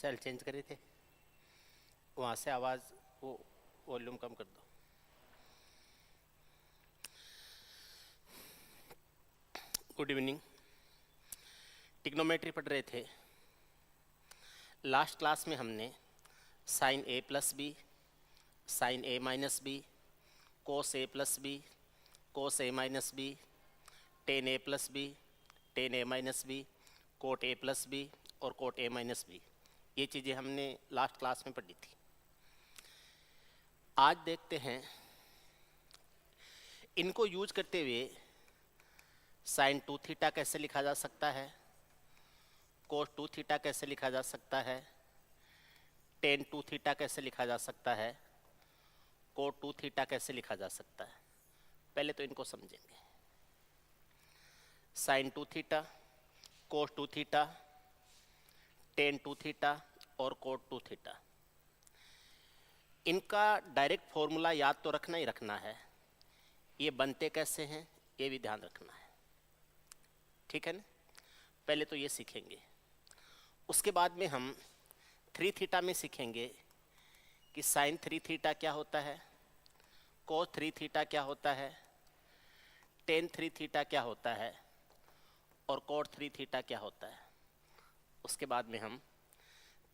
Cell change करे थे, वहाँ से आवाज़ वो वॉल्यूम कम कर दो। Good evening. टिग्नोमेट्री पढ़ रहे थे। लास्ट क्लास में हमने sine A plus B, sine A minus B, cos A plus B, cos A minus B, tan A plus B, tan A minus B, cot A plus B और cot A minus B, ये चीज़ें हमने last class में पढ़ी थी। आज देखते हैं इनको यूज करते हुए साइन 2 थीटा कैसे लिखा जा सकता है, कोस 2 थीटा कैसे लिखा जा सकता है, टेन 2 थीटा कैसे लिखा जा सकता है, कोट 2 थीटा कैसे लिखा जा सकता है। पहले तो इनको समझेंगे। साइन 2 थीटा, कोस 2 थीटा, टेन 2 थीटा और कोट 2 थीटा, इनका डायरेक्ट फॉर्मूला याद तो रखना ही रखना है। ये बनते कैसे हैं ये भी ध्यान रखना है, ठीक है ना। पहले तो ये सीखेंगे, उसके बाद में हम 3 थीटा में सीखेंगे कि साइन 3 थीटा क्या होता है, कोस 3 थीटा क्या होता है, टेन 3 थीटा क्या होता है और कोट 3 थीटा क्या होता है। उसके बाद में हम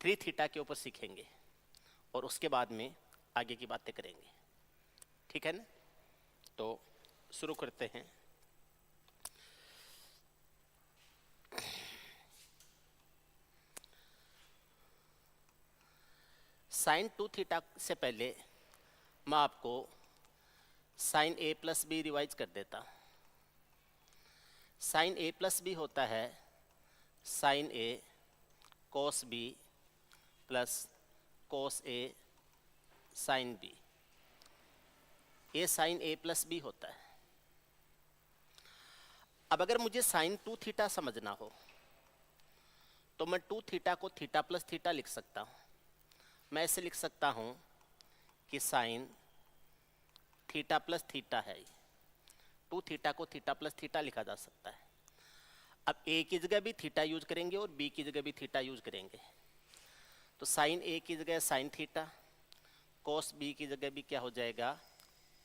3 थीटा के ऊपर सीखेंगे और उसके बाद में आगे की बातें करेंगे, ठीक है ना। तो शुरू करते हैं। साइन 2 थीटा से पहले मैं आपको sine A plus B revise कर देता हूँ। साइन ए प्लस बी होता है sine A cos B plus cos A sine B. ये साइन ए प्लस बी होता है। अब अगर मुझे साइन 2 थीटा समझना हो तो मैं 2 थीटा को थीटा प्लस थीटा लिख सकता हूँ। मैं ऐसे लिख सकता हूँ कि साइन थीटा प्लस थीटा है। 2 थीटा को थीटा प्लस थीटा लिखा जा सकता है। अब ए की जगह भी थीटा यूज करेंगे और बी की जगह भी थीटा यूज करेंगे। तो साइन ए की जगह साइन थीटा, कोस बी की जगह भी क्या हो जाएगा,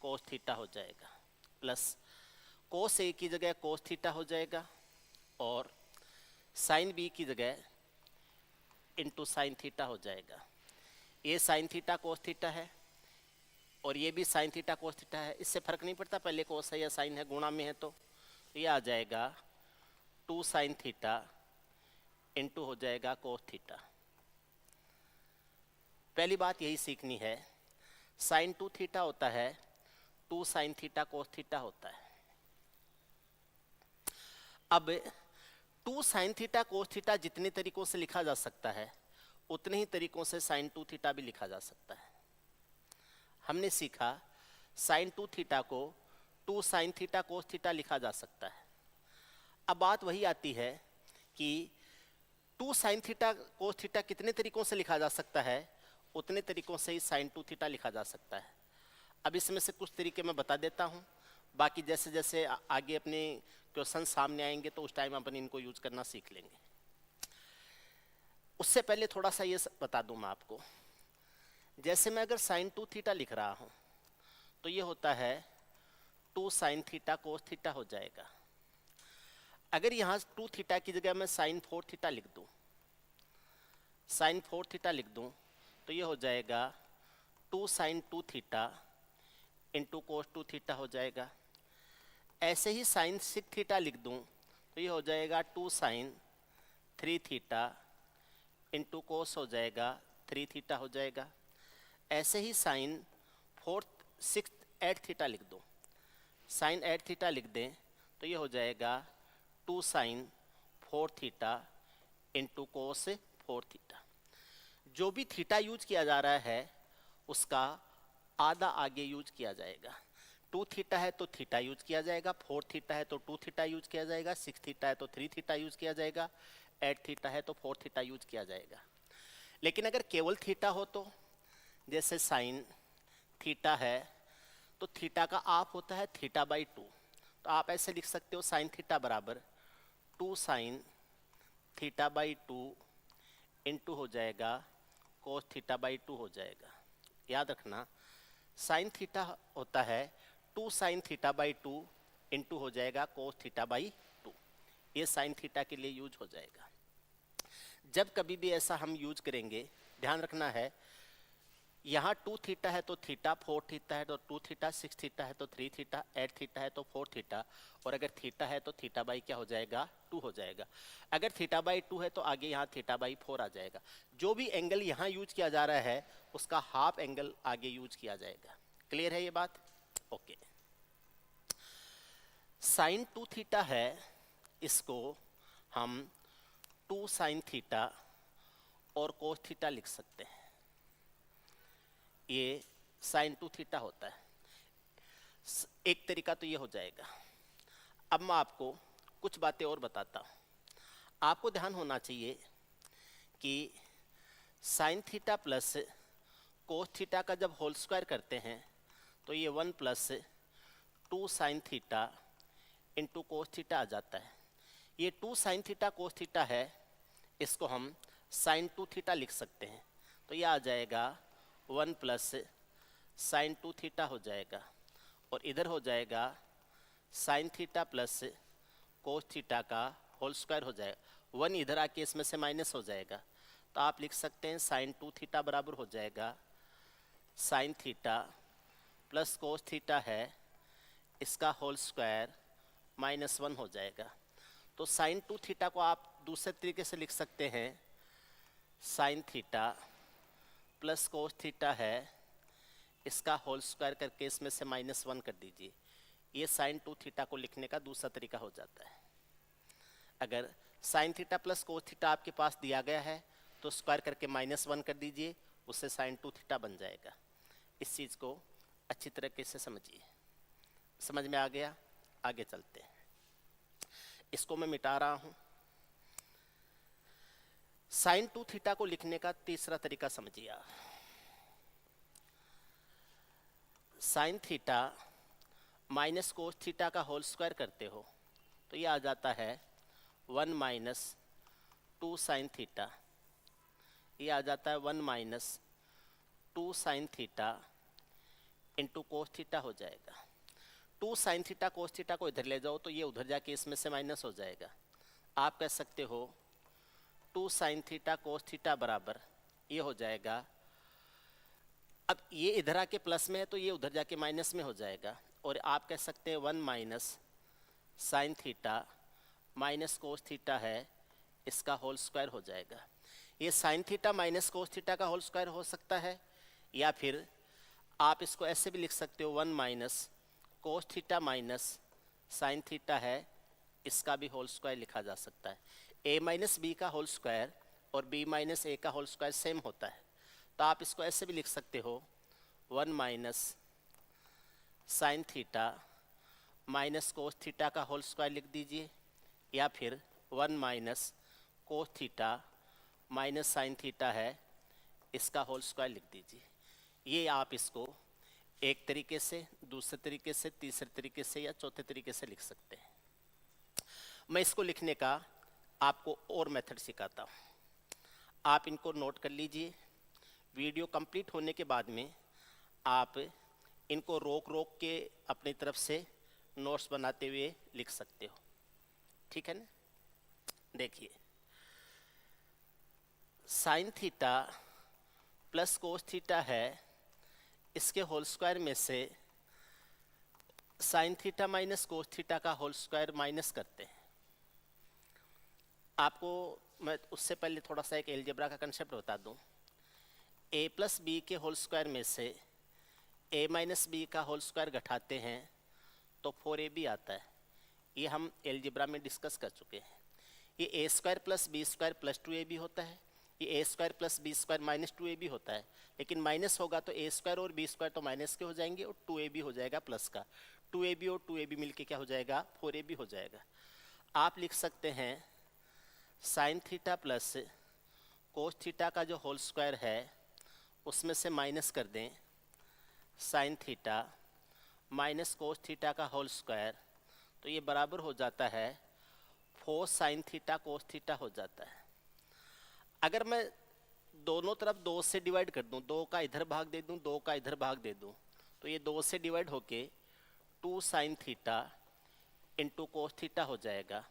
कोस थीटा हो जाएगा, प्लस कोस ए की जगह कोस थीटा हो जाएगा और साइन बी की जगह इंटू साइन थीटा हो जाएगा। ये साइन थीटा कोस थीटा है और ये भी साइन थीटा कोस थीटा है। इससे फर्क नहीं पड़ता पहले कोस है या साइन है, गुणा में है तो ये आ जाएगा 2 साइन थीटा इंटू हो जाएगा कोस थीटा। पहली बात यही सीखनी है, साइन 2 थीटा होता है 2 साइन थीटा कोस थीटा होता है। अब 2 साइन थीटा कोस थीटा जितने तरीकों से लिखा जा सकता है उतने ही तरीकों से साइन 2 थीटा भी लिखा जा सकता है। हमने सीखा साइन 2 थीटा को 2 साइन थीटा कोस थीटा लिखा जा सकता है। अब बात वही आती है कि 2 साइन थीटा कोस थीटा कितने तरीकों से लिखा जा सकता है, उतने तरीकों से ही साइन 2 थीटा लिखा जा सकता है। अब इसमें से कुछ तरीके मैं बता देता हूँ, बाकी जैसे जैसे आगे अपने क्वेश्चन सामने आएंगे तो उस टाइम अपन इनको यूज करना सीख लेंगे। उससे पहले थोड़ा सा ये बता दूं मैं आपको, जैसे मैं अगर साइन 2 थीटा लिख रहा हूं तो ये होता है 2 साइन थीटा कोस थीटा हो जाएगा। अगर यहाँ 2 थीटा की जगह मैं साइन 4 थीटा लिख दूं, साइन 4 थीटा लिख दूं तो ये हो जाएगा 2 sine 2 theta into cos 2 theta हो जाएगा। ऐसे ही साइन 6 थीटा लिख दूं तो ये हो जाएगा 2 साइन 3 थीटा इंटू कोस हो जाएगा 3 थीटा हो जाएगा। ऐसे ही साइन 4 6 8 थीटा लिख दूं, साइन 8 थीटा लिख दें तो ये हो जाएगा 2 sine 4 theta into cos 4 theta. जो भी थीटा यूज किया जा रहा है उसका आधा आगे यूज किया जाएगा। 2 थीटा है तो थीटा यूज किया जाएगा, 4 थीटा है तो 2 थीटा यूज किया जाएगा, 6 थीटा है तो 3 थीटा यूज किया जाएगा, 8 थीटा है तो 4 थीटा यूज किया जाएगा। लेकिन अगर केवल थीटा हो तो जैसे साइन थीटा है तो थीटा का आप होता है थीटा बाई 2, तो आप ऐसे लिख सकते हो साइन थीटा बराबर 2 साइन थीटा बाई 2 इंटू हो जाएगा कोस थीटा बाई 2 हो जाएगा। याद रखना साइन थीटा होता है 2 साइन थीटा बाई 2 इंटू हो जाएगा कोस थीटा बाई 2। ये साइन थीटा के लिए यूज हो जाएगा। जब कभी भी ऐसा हम यूज करेंगे ध्यान रखना है, यहाँ 2 थीटा है तो थीटा, 4 थीटा है तो 2 थीटा, 6 थीटा है तो 3 थीटा, 8 थीटा है तो 4 थीटा, और अगर थीटा है तो थीटा बाई क्या हो जाएगा 2 हो जाएगा। अगर थीटा बाई 2 है तो आगे यहाँ थीटा बाई 4 आ जाएगा। जो भी एंगल यहाँ यूज किया जा रहा है उसका हाफ एंगल आगे यूज किया जाएगा। क्लियर है ये बात? ओके। साइन 2 थीटा है, इसको हम 2 साइन थीटा और कोस थीटा लिख सकते हैं। ये साइन 2 थीटा होता है। एक तरीका तो ये हो जाएगा। अब मैं आपको कुछ बातें और बताता हूँ। आपको ध्यान होना चाहिए कि sine theta plus cos theta का जब होल स्क्वायर करते हैं तो ये 1 plus 2 sine theta into cos theta आ जाता है। ये 2 साइन थीटा कोस थीटा है, इसको हम साइन 2 थीटा लिख सकते हैं। तो ये आ जाएगा 1 प्लस साइन 2 थीटा हो जाएगा, और इधर हो जाएगा sign theta plus cos theta का होल स्क्वायर हो जाएगा। 1 इधर आके इसमें से माइनस हो जाएगा, तो आप लिख सकते हैं साइन 2 थीटा बराबर हो जाएगा sign theta plus cos theta है, इसका होल स्क्वायर -1 हो जाएगा। तो साइन 2 थीटा को आप दूसरे तरीके से लिख सकते हैं sign theta plus cos theta है, इसका होल स्क्वायर करके इसमें से -1 कर दीजिए। ये साइन 2 थीटा को लिखने का दूसरा तरीका हो जाता है। अगर sign theta plus cos theta आपके पास दिया गया है तो स्क्वायर करके -1 कर दीजिए, उससे साइन 2 थीटा बन जाएगा। इस चीज़ को अच्छी तरीके से समझिए। समझ में आ गया? आगे चलते हैं। इसको मैं मिटा रहा हूं। साइन 2 थीटा को लिखने का तीसरा तरीका समझिए आप। Sign theta minus cos theta का होल स्क्वायर करते हो तो ये आ जाता है 1 माइनस 2 साइन थीटा। ये आ जाता है 1 minus 2 sine theta into cos theta हो जाएगा। 2 साइन थीटा कोस थीटा को इधर ले जाओ तो ये उधर जाके इसमें से माइनस हो जाएगा। आप कह सकते हो 2 साइन थीटा कोस थीटा बराबर ये हो जाएगा। अब ये इधर आके प्लस में है तो ये उधर जाके माइनस में हो जाएगा, और आप कह सकते हैं 1 minus sine theta minus cos theta है, इसका होल स्क्वायर हो जाएगा। ये sign theta minus cos theta का होल स्क्वायर हो सकता है, या फिर आप इसको ऐसे भी लिख सकते हो 1 minus cos theta minus sine theta है, इसका भी होल स्क्वायर लिखा जा सकता है। ए माइनस बी का होल स्क्वायर और बी माइनस ए का होल स्क्वायर सेम होता है, तो आप इसको ऐसे भी लिख सकते हो 1 minus sine theta minus cos theta का होल स्क्वायर लिख दीजिए, या फिर 1 minus cos theta minus sine theta है, इसका होल स्क्वायर लिख दीजिए। ये आप इसको एक तरीके से, दूसरे तरीके से, तीसरे तरीके से या चौथे तरीके से लिख सकते हैं। मैं इसको लिखने का आपको और मेथड सिखाता हूँ, आप इनको नोट कर लीजिए। वीडियो कंप्लीट होने के बाद में आप इनको रोक रोक के अपनी तरफ से नोट्स बनाते हुए लिख सकते हो, ठीक है ना? देखिए, sign theta plus cos theta है, इसके होल स्क्वायर में से sign theta minus cos theta का होल स्क्वायर माइनस करते हैं। आपको मैं उससे पहले थोड़ा सा एक एलजेब्रा का कंसेप्ट बता दूं। ए प्लस बी के होल स्क्वायर में से ए माइनस बी का होल स्क्वायर घटाते हैं तो 4ab आता है। ये हम एलजेब्रा में डिस्कस कर चुके हैं। ये A square plus B square plus 2ab होता है, ये A square plus B square minus 2ab होता है। लेकिन माइनस होगा तो ए स्क्वायर और बी स्क्वायर तो माइनस के हो जाएंगे और 2ab हो जाएगा प्लस का। 2ab और 2ab मिलके क्या हो जाएगा? 4ab हो जाएगा। आप लिख सकते हैं sign theta plus cos theta का जो होल स्क्वायर है उसमें से माइनस कर दें sign theta minus cos theta का होल स्क्वायर, तो ये बराबर हो जाता है 4 साइन थीटा कोस थीटा हो जाता है। अगर मैं दोनों तरफ 2 से डिवाइड कर दूं, 2 का इधर भाग दे दूं, 2 का इधर भाग दे दूं, तो ये 2 से डिवाइड होके 2 sine theta into cos theta हो जाएगा।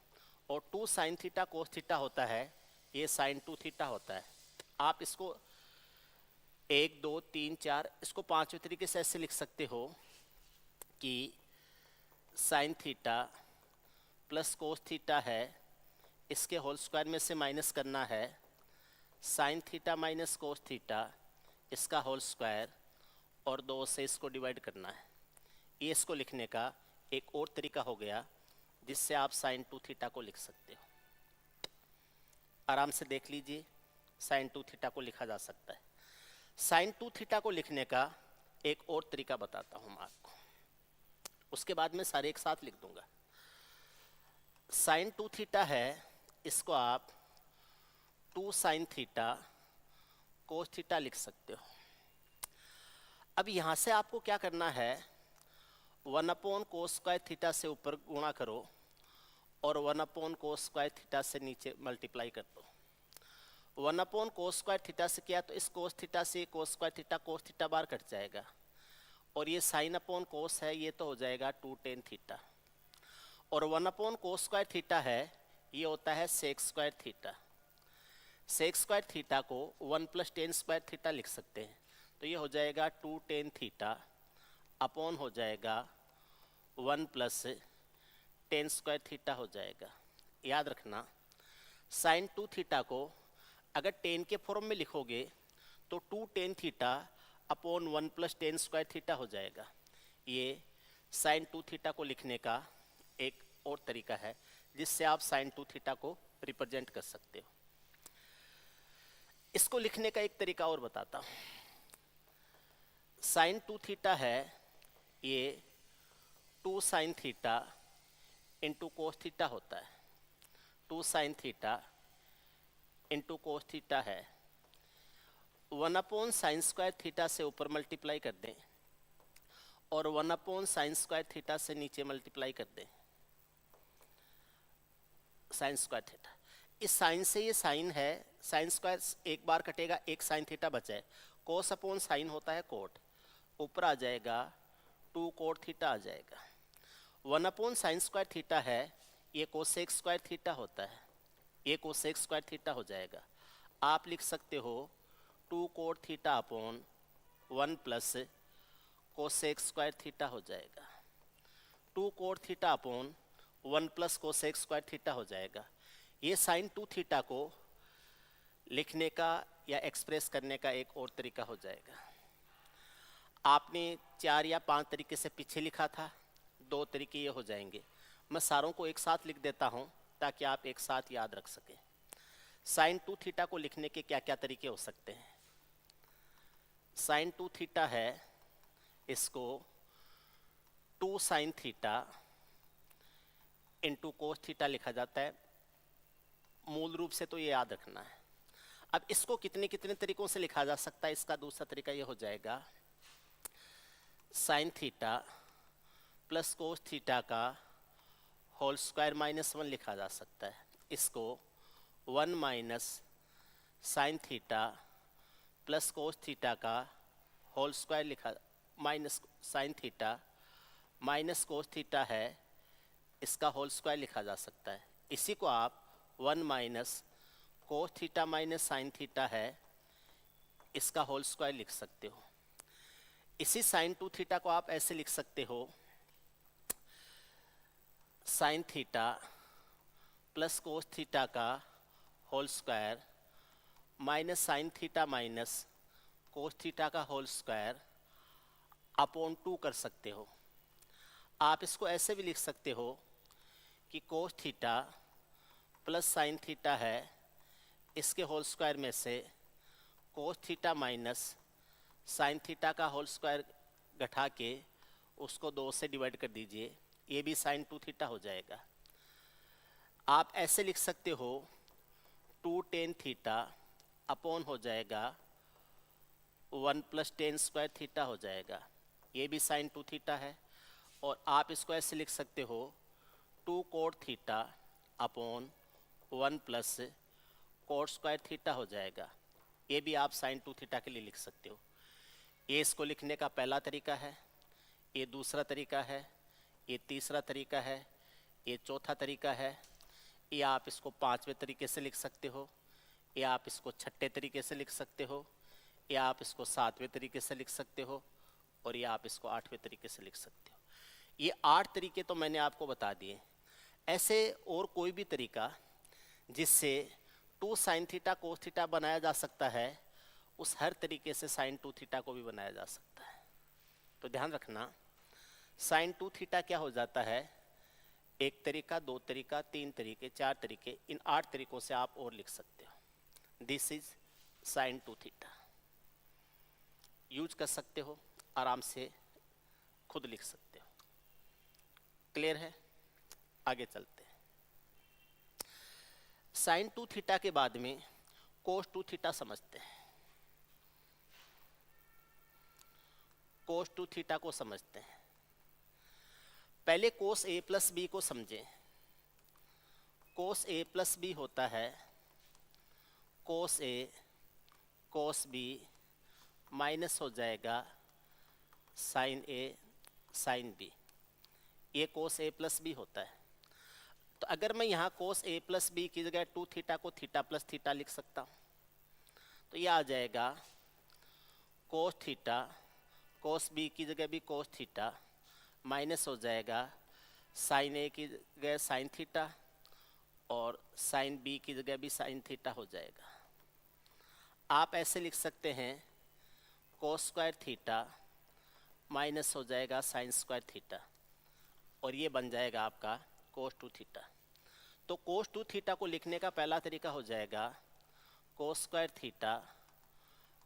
और 2 साइन थीटा कोस थीटा होता है, ये साइन 2 थीटा होता है। आप इसको 1 2 3 4 इसको पांचवें तरीके से ऐसे लिख सकते हो कि sine theta plus cos theta है, इसके होल स्क्वायर में से माइनस करना है sign theta minus cos theta, इसका होल स्क्वायर, और 2 से इसको डिवाइड करना है। ये इसको लिखने का एक और तरीका हो गया जिससे आप साइन 2 थीटा को लिख सकते हो। आराम से देख लीजिए, साइन 2 थीटा को लिखा जा सकता है। साइन 2 थीटा को लिखने का एक और तरीका बताता हूं मैं आपको, उसके बाद में सारे एक साथ लिख दूंगा। साइन 2 थीटा है, इसको आप 2 साइन थीटा कोस थीटा लिख सकते हो। अब यहां से आपको क्या करना है, 1 अपॉन कोस स्क्वायर थीटा से ऊपर गुणा करो और 1 अपॉन कोस स्क्वायर थीटा से नीचे मल्टीप्लाई कर दो। 1 अपॉन कोस स्क्वायर थीटा से किया तो इस कोस थीटा से कोस थीटा बार कट जाएगा, और ये साइन अपॉन कोस है, ये तो हो जाएगा 2 टेन थीटा, और 1 अपॉन कोस स्क्वायर थीटा है, ये होता है sec square theta. Sec square theta को 1 प्लस टेन स्क्वायर थीटा लिख सकते हैं, तो ये हो जाएगा 2 टेन थीटा अपॉन हो जाएगा 1 प्लस टेन स्क्वायर थीटा हो जाएगा। याद रखना, साइन 2 थीटा को अगर टेन के फॉर्म में लिखोगे तो 2 tan theta upon 1 plus ten square theta हो जाएगा। ये साइन 2 थीटा को लिखने का एक और तरीका है जिससे आप साइन 2 थीटा को रिप्रेजेंट कर सकते हो। इसको लिखने का एक तरीका और बताता हूं। साइन 2 थीटा है, ये 2 sine theta into cos theta होता है। 2 sine theta into cos theta है, 1 अपॉन साइन स्क्वायर थीटा से ऊपर मल्टीप्लाई कर दें और 1 अपॉन साइन स्क्वायर थीटा से नीचे मल्टीप्लाई कर दें, साइन स्क्वायर थीटा। इस साइन से ये साइन है, साइन स्क्वायर एक बार कटेगा, एक साइन थीटा बचा है, कोस अपॉन साइन होता है कोट, ऊपर आ जाएगा 2 कोट थीटा आ जाएगा। 1 अपॉन साइन स्क्वायर थीटा है, ये कोसेक स्क्वायर थीटा होता है, ये कोसेक स्क्वायर थीटा हो जाएगा। आप लिख सकते हो 2 cot theta upon 1 plus cosec square theta हो जाएगा। 2 cot theta upon 1 plus cosec square theta हो जाएगा। ये साइन 2 थीटा को लिखने का या एक्सप्रेस करने का एक और तरीका हो जाएगा। आपने 4 या 5 तरीके से पीछे लिखा था, 2 तरीके ये हो जाएंगे। मैं सारों को एक साथ लिख देता हूं ताकि आप एक साथ याद रख सकें। साइन 2 थीटा को लिखने के क्या क्या तरीके हो सकते हैं। साइन 2 थीटा है, इसको 2 sine theta into cos theta लिखा जाता है। मूल रूप से तो ये याद रखना है। अब इसको कितने कितने तरीकों से लिखा जा सकता है, इसका दूसरा तरीका ये हो जाएगा, sign theta plus cos theta का होल स्क्वायर माइनस 1 लिखा जा सकता है। इसको 1 minus sine theta plus cos theta का होल स्क्वायर लिखा, minus sine theta minus cos theta है, इसका होल स्क्वायर लिखा जा सकता है। इसी को आप 1 minus cos theta minus sine theta है, इसका होल स्क्वायर लिख सकते हो। इसी साइन 2 थीटा को आप ऐसे लिख सकते हो, sine theta plus cos theta का whole square minus sine theta minus cos theta का होल स्क्वायर अपॉन 2 कर सकते हो। आप इसको ऐसे भी लिख सकते हो कि cos theta plus sine theta है, इसके होल स्क्वायर में से cos theta minus sine theta का होल स्क्वायर घटा के उसको 2 से डिवाइड कर दीजिए, ये भी साइन 2 थीटा हो जाएगा। आप ऐसे लिख सकते हो 2 टेन थीटा अपॉन हो जाएगा 1 प्लस टेन स्क्वायर थीटा हो जाएगा, ये भी साइन 2 थीटा है। और आप इसको ऐसे लिख सकते हो 2 cot theta upon 1 plus coat square theta हो जाएगा। ये भी आप साइन 2 थीटा के लिए लिख सकते हो। ये इसको लिखने का पहला तरीका है, ये दूसरा तरीका है, ये तीसरा तरीका है, ये चौथा तरीका है, ये आप इसको पांचवें तरीके से लिख सकते हो, ये आप इसको छठे तरीके से लिख सकते हो, या आप इसको सातवें तरीके से लिख सकते हो, और ये आप इसको आठवें तरीके से लिख सकते हो। ये 8 तरीके तो मैंने आपको बता दिए। ऐसे और कोई भी तरीका जिससे 2 साइन थीटा कोस थीटा बनाया जा सकता है, उस हर तरीके से साइन 2 थीटा को भी बनाया जा सकता है। तो ध्यान रखना, साइन 2 थीटा क्या हो जाता है, एक तरीका, दो तरीका, तीन तरीके, चार तरीके, इन 8 तरीकों से आप और लिख सकते हो। This is sine 2 theta. Use कर सकते हो, आराम से खुद लिख सकते हो। क्लियर है? आगे चलते हैं। साइन 2 थीटा के बाद में कोस 2 थीटा समझते हैं। कोस 2 थीटा को समझते हैं। पहले कोस ए प्लस बी को समझें। कोस ए प्लस बी होता है कोस ए कोस बी माइनस हो जाएगा साइन ए साइन बी। ये कोस ए प्लस बी होता है। तो अगर मैं यहाँ कोस ए प्लस बी की जगह 2 थीटा को थीटा प्लस थीटा लिख सकता हूँ, तो ये आ जाएगा कोस थीटा, कोस बी की जगह भी कोस थीटा, माइनस हो जाएगा साइन ए की जगह साइन थीटा, और साइन बी की जगह भी साइन थीटा हो जाएगा। आप ऐसे लिख सकते हैं कोस स्क्वायर थीटा माइनस हो जाएगा साइन स्क्वायर थीटा, और ये बन जाएगा आपका कोस 2 थीटा। तो कोस 2 थीटा को लिखने का पहला तरीका हो जाएगा कोस स्क्वायर थीटा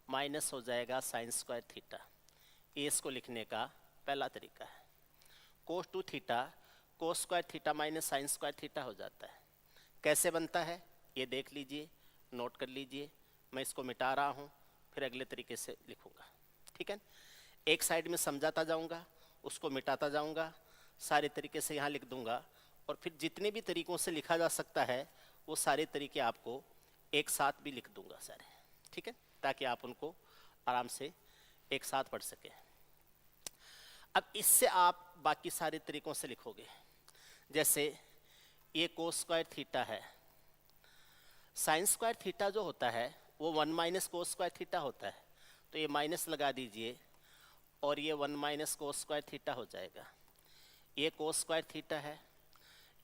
माइनस हो जाएगा साइन स्क्वायर थीटा। ये इसको लिखने का पहला तरीका है। कोस 2 theta cos square theta minus sine square theta हो जाता है। कैसे बनता है ये देख लीजिए, नोट कर लीजिए। मैं इसको मिटा रहा हूँ, फिर अगले तरीके से लिखूँगा। ठीक है, एक साइड में समझाता जाऊँगा, उसको मिटाता जाऊँगा, सारे तरीके से यहाँ लिख दूँगा, और फिर जितने भी तरीक़ों से लिखा जा सकता है वो सारे तरीके आपको एक साथ भी लिख दूँगा सारे। ठीक है, ताकि आप उनको आराम से एक साथ पढ़ सकें। अब इससे आप बाकी सारे तरीकों से लिखोगे। जैसे ये कोस स्क्वायर थीटा है, साइन स्क्वायर थीटा जो होता है वो 1 माइनस कोस स्क्वायर थीटा होता है, तो ये माइनस लगा दीजिए और ये 1 माइनस कोस स्क्वायर थीटा हो जाएगा। ये कोस स्क्वायर थीटा है,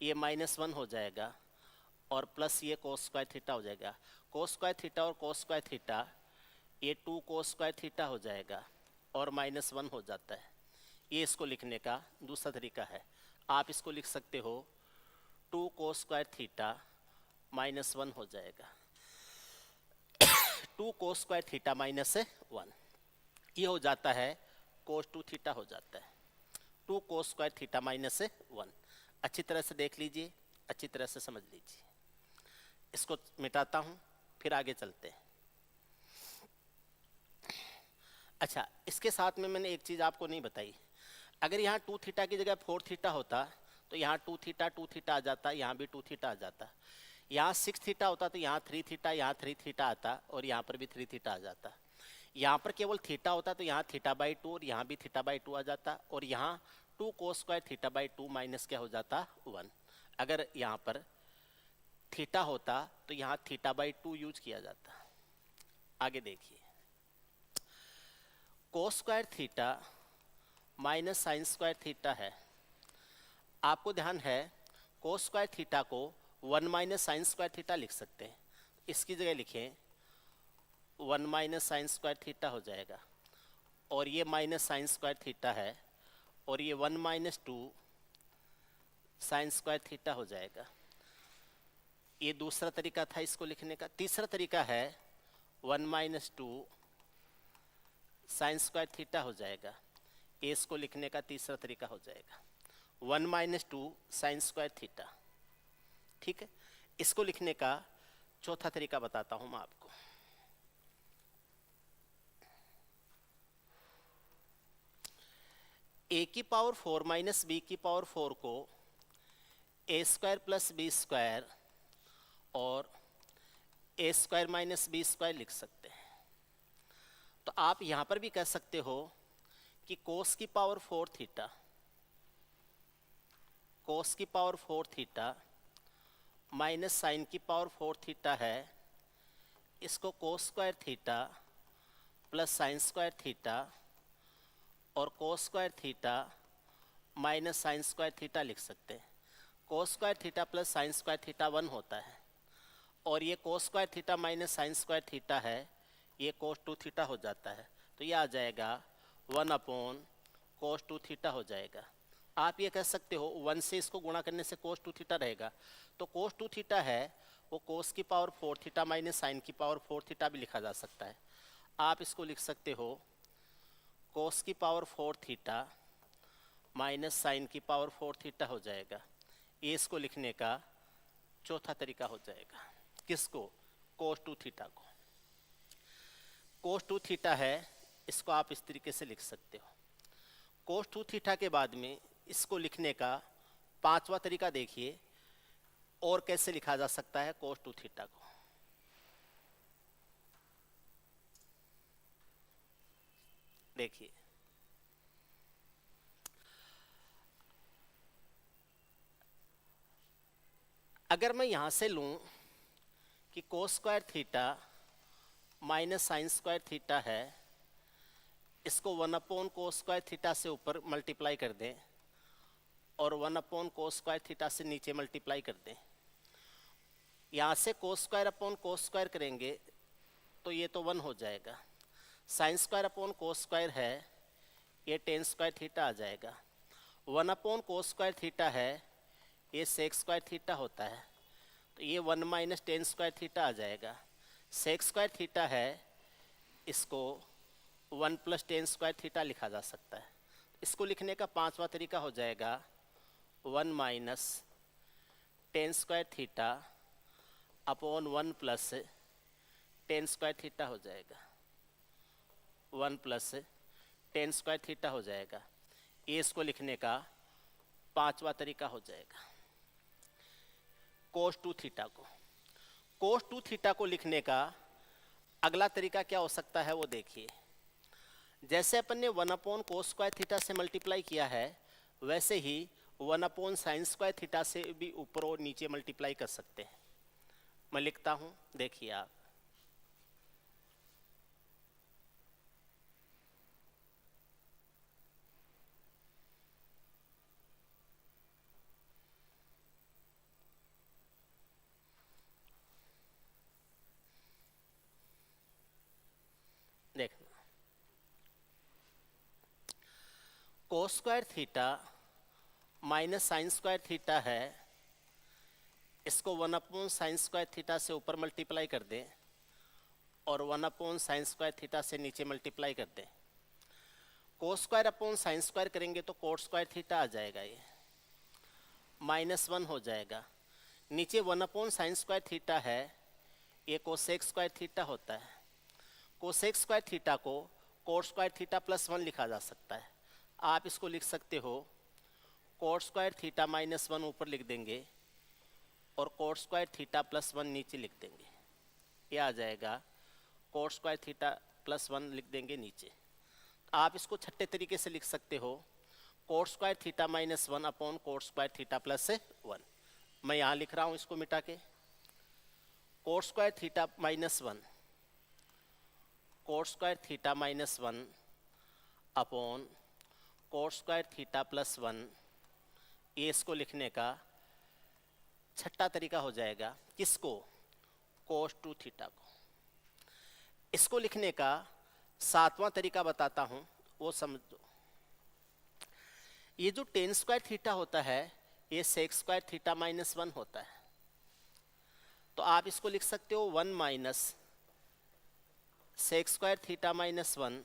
ये -1 हो जाएगा, और प्लस ये कोस स्क्वायर थीटा हो जाएगा। कोस स्क्वायर थीटा और कोस स्क्वायर थीटा, ये 2 कोस स्क्वायर थीटा हो जाएगा और -1 हो जाता है। ये इसको लिखने का दूसरा तरीका है। आप इसको लिख सकते हो 2 कोस स्क्वायर थीटा -1 हो जाएगा। 2 कोस स्क्वायर थीटा -1, ये हो जाता है कोस 2 थीटा हो जाता है। 2 कोस स्क्वायर थीटा -1। अच्छी तरह से देख लीजिए, अच्छी तरह से समझ लीजिए। इसको मिटाता हूँ, फिर आगे चलते हैं। अच्छा, इसके साथ में मैंने एक चीज़ आपको नहीं बताई। अगर यहाँ 2 थीटा की जगह 4 थीटा होता तो यहाँ 2 थीटा आ जाता, यहाँ भी 2 थीटा आ जाता। यहाँ 6 थीटा होता तो यहाँ 3 थीटा, यहाँ 3 थीटा आता, और यहाँ पर भी 3 थीटा आ जाता। यहाँ पर केवल थीटा होता तो यहाँ θ/2 और यहाँ भी θ/2 आ जाता, और यहाँ 2 कोस स्क्वायर θ/2 माइनस क्या हो जाता 1। अगर यहाँ पर थीटा होता तो यहाँ θ/2 यूज किया जाता। आगे देखिए, कोस square theta minus sine square theta है। आपको ध्यान है कोस स्क्वायर थीटा को 1 माइनस साइन स्क्वायर थीटा लिख सकते हैं। इसकी जगह लिखें 1 माइनस साइन स्क्वायर थीटा हो जाएगा, और ये माइनस साइन स्क्वायर थीटा है, और ये 1 माइनस 2 साइन स्क्वायर थीटा हो जाएगा। ये दूसरा तरीका था इसको लिखने का। तीसरा तरीका है 1 माइनस 2 साइन स्क्वायर थीटा हो जाएगा। ये इसको लिखने का तीसरा तरीका हो जाएगा 1 माइनस 2 साइन स्क्वायर थीटा। ठीक है, इसको लिखने का चौथा तरीका बताता हूं मैं आपको। a की पावर 4 माइनस बी की पावर 4 को a square plus B square और A square minus B square लिख सकते हैं। तो आप यहाँ पर भी कह सकते हो कि कोस की पावर 4 थीटा, कोस की पावर 4 थीटा माइनस साइन की पावर 4 थीटा है, इसको cos square theta plus sine square theta और cos square theta minus sine square theta लिख सकते हैं। Cos square theta plus sine square theta 1 होता है, और ये cos square theta minus sine square theta है, ये कोस 2 थीटा हो जाता है। तो ये आ जाएगा 1 अपॉन कोस 2 थीटा हो जाएगा। आप ये कह सकते हो 1 से इसको गुणा करने से कोस 2 थीटा रहेगा, तो कोस 2 थीटा है वो कोस की पावर 4 थीटा माइनस साइन की पावर 4 थीटा भी लिखा जा सकता है। आप इसको लिख सकते हो कोस की पावर 4 थीटा माइनस साइन की पावर 4 थीटा हो जाएगा। ये इसको लिखने का चौथा तरीका हो जाएगा। किसको? कोस 2 थीटा को। कोस 2 थीटा है, इसको आप इस तरीके से लिख सकते हो। कोस 2 थीटा के बाद में इसको लिखने का पांचवा तरीका देखिए, और कैसे लिखा जा सकता है कोस 2 थीटा को। देखिए, अगर मैं यहां से लूं कि कोस square theta minus sine square theta है, इसको 1 अपॉन कोस स्क्वायर थीटा से ऊपर मल्टीप्लाई कर दें और 1 अपॉन कोस स्क्वायर थीटा से नीचे मल्टीप्लाई कर दें। यहाँ से cos square upon cos square करेंगे तो ये तो 1 हो जाएगा। Sine square upon cos square है, ये टेन स्क्वायर थीटा आ जाएगा। 1 अपॉन कोस स्क्वायर थीटा है, ये सेक स्क्वायर थीटा होता है, तो ये 1 माइनस टेन स्क्वायर थीटा आ जाएगा। सेक स्क्वायर थीटा है, इसको 1 प्लस टेन स्क्वायर थीटा लिखा जा सकता है। इसको लिखने का पांचवा तरीका हो जाएगा 1 minus tan square theta upon 1 plus ten square theta हो जाएगा। 1 प्लस टेन स्क्वायर थीटा हो जाएगा। ये इसको लिखने का पांचवा तरीका हो जाएगा। कोस 2 थीटा को, कोस 2 थीटा को लिखने का अगला तरीका क्या हो सकता है वो देखिए। जैसे अपन ने 1 अपॉन कोस स्क्वायर थीटा से मल्टीप्लाई किया है, वैसे ही 1 अपॉन साइन स्क्वायर थीटा से भी ऊपर और नीचे मल्टीप्लाई कर सकते हैं। मैं लिखता हूं, देखिए आप। देखना, कोस square theta minus sine square theta है, इसको 1 अपॉन साइन स्क्वायर थीटा से ऊपर मल्टीप्लाई कर दें और 1 अपॉन साइन स्क्वायर थीटा से नीचे मल्टीप्लाई कर दें। Cos square upon sine square करेंगे तो कोट स्क्वायर थीटा आ जाएगा, ये -1 हो जाएगा। नीचे 1 अपॉन साइन स्क्वायर थीटा है, ये कोसेक स्क्वायर थीटा होता है। कोसेक स्क्वायर थीटा को कोट स्क्वायर थीटा प्लस 1 लिखा जा सकता है। आप इसको लिख सकते हो कोट स्क्वायर थीटा -1 ऊपर लिख देंगे और कोट स्क्वायर थीटा प्लस 1 नीचे लिख देंगे। ये आ जाएगा कोट स्क्वायर थीटा प्लस 1 लिख देंगे नीचे। आप इसको छठे तरीके से लिख सकते हो coat square theta -1 upon coat square theta plus 1। मैं यहाँ लिख रहा हूँ इसको मिटा के, coat square theta -1 coat square theta -1 upon coat square theta plus 1। ये इसको लिखने का छठा तरीका हो जाएगा। किसको? कोस 2 थीटा को। इसको लिखने का सातवां तरीका बताता हूं, वो समझ दो। ये जो टेन स्क्वायर थीटा होता है, ये सेक स्क्वायर थीटा -1 होता है। तो आप इसको लिख सकते हो 1 माइनस सेक स्क्वायर थीटा -1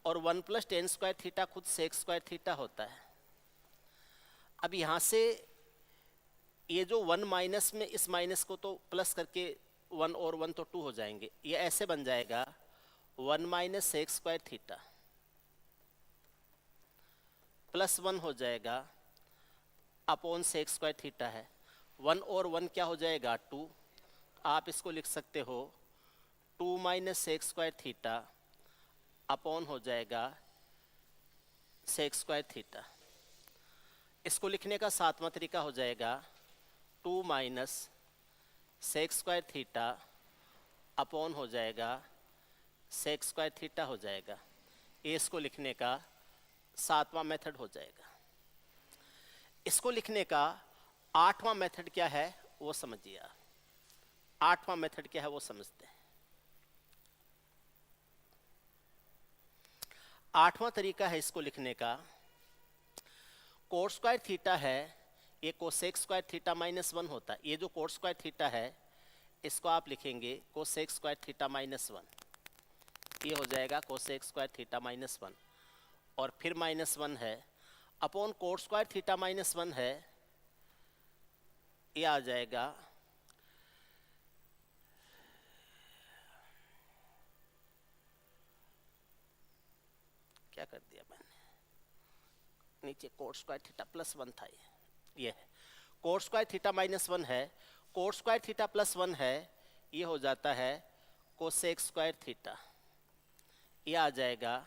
और 1 प्लस टेन स्क्वायर थीटा खुद सेक स्क्वायर थीटा होता है। अब यहाँ से ये जो 1 माइनस में इस माइनस को तो प्लस करके 1 और 1 तो 2 हो जाएंगे। ये ऐसे बन जाएगा 1 minus sec square theta plus 1 हो जाएगा अपॉन सेक स्क्वायर थीटा है। 1 और 1 क्या हो जाएगा? 2। आप इसको लिख सकते हो 2 minus sec square theta upon हो जाएगा सेक स्क्वायर थीटा। इसको लिखने का सातवां तरीका हो जाएगा 2 minus sec square theta upon हो जाएगा सेक स्क्वायर थीटा हो जाएगा। ये इसको लिखने का सातवां मेथड हो जाएगा। इसको लिखने का आठवां मेथड क्या है वो समझिए आप। आठवां मेथड क्या है वो समझते हैं। आठवां तरीका है इसको लिखने का, कोस स्क्वायर थीटा है, ये कोसेक स्क्वायर थीटा माइनस 1 होता है। ये जो कोस स्क्वायर थीटा है इसको आप लिखेंगे कोसेक स्क्वायर थीटा माइनस 1। ये हो जाएगा कोसेक स्क्वायर थीटा माइनस 1 और फिर माइनस 1 है अपॉन कोस स्क्वायर थीटा माइनस 1 है, ये आ जाएगा क्या कर दिया मैंने, नीचे कोस स्क्वायर थीटा प्लस 1 था, ये है कोस स्क्वायर थीटा माइनस 1 है, कोस स्क्वायर थीटा प्लस 1 है, ये हो जाता है कोसेक स्क्वायर थीटा। ये आ जाएगा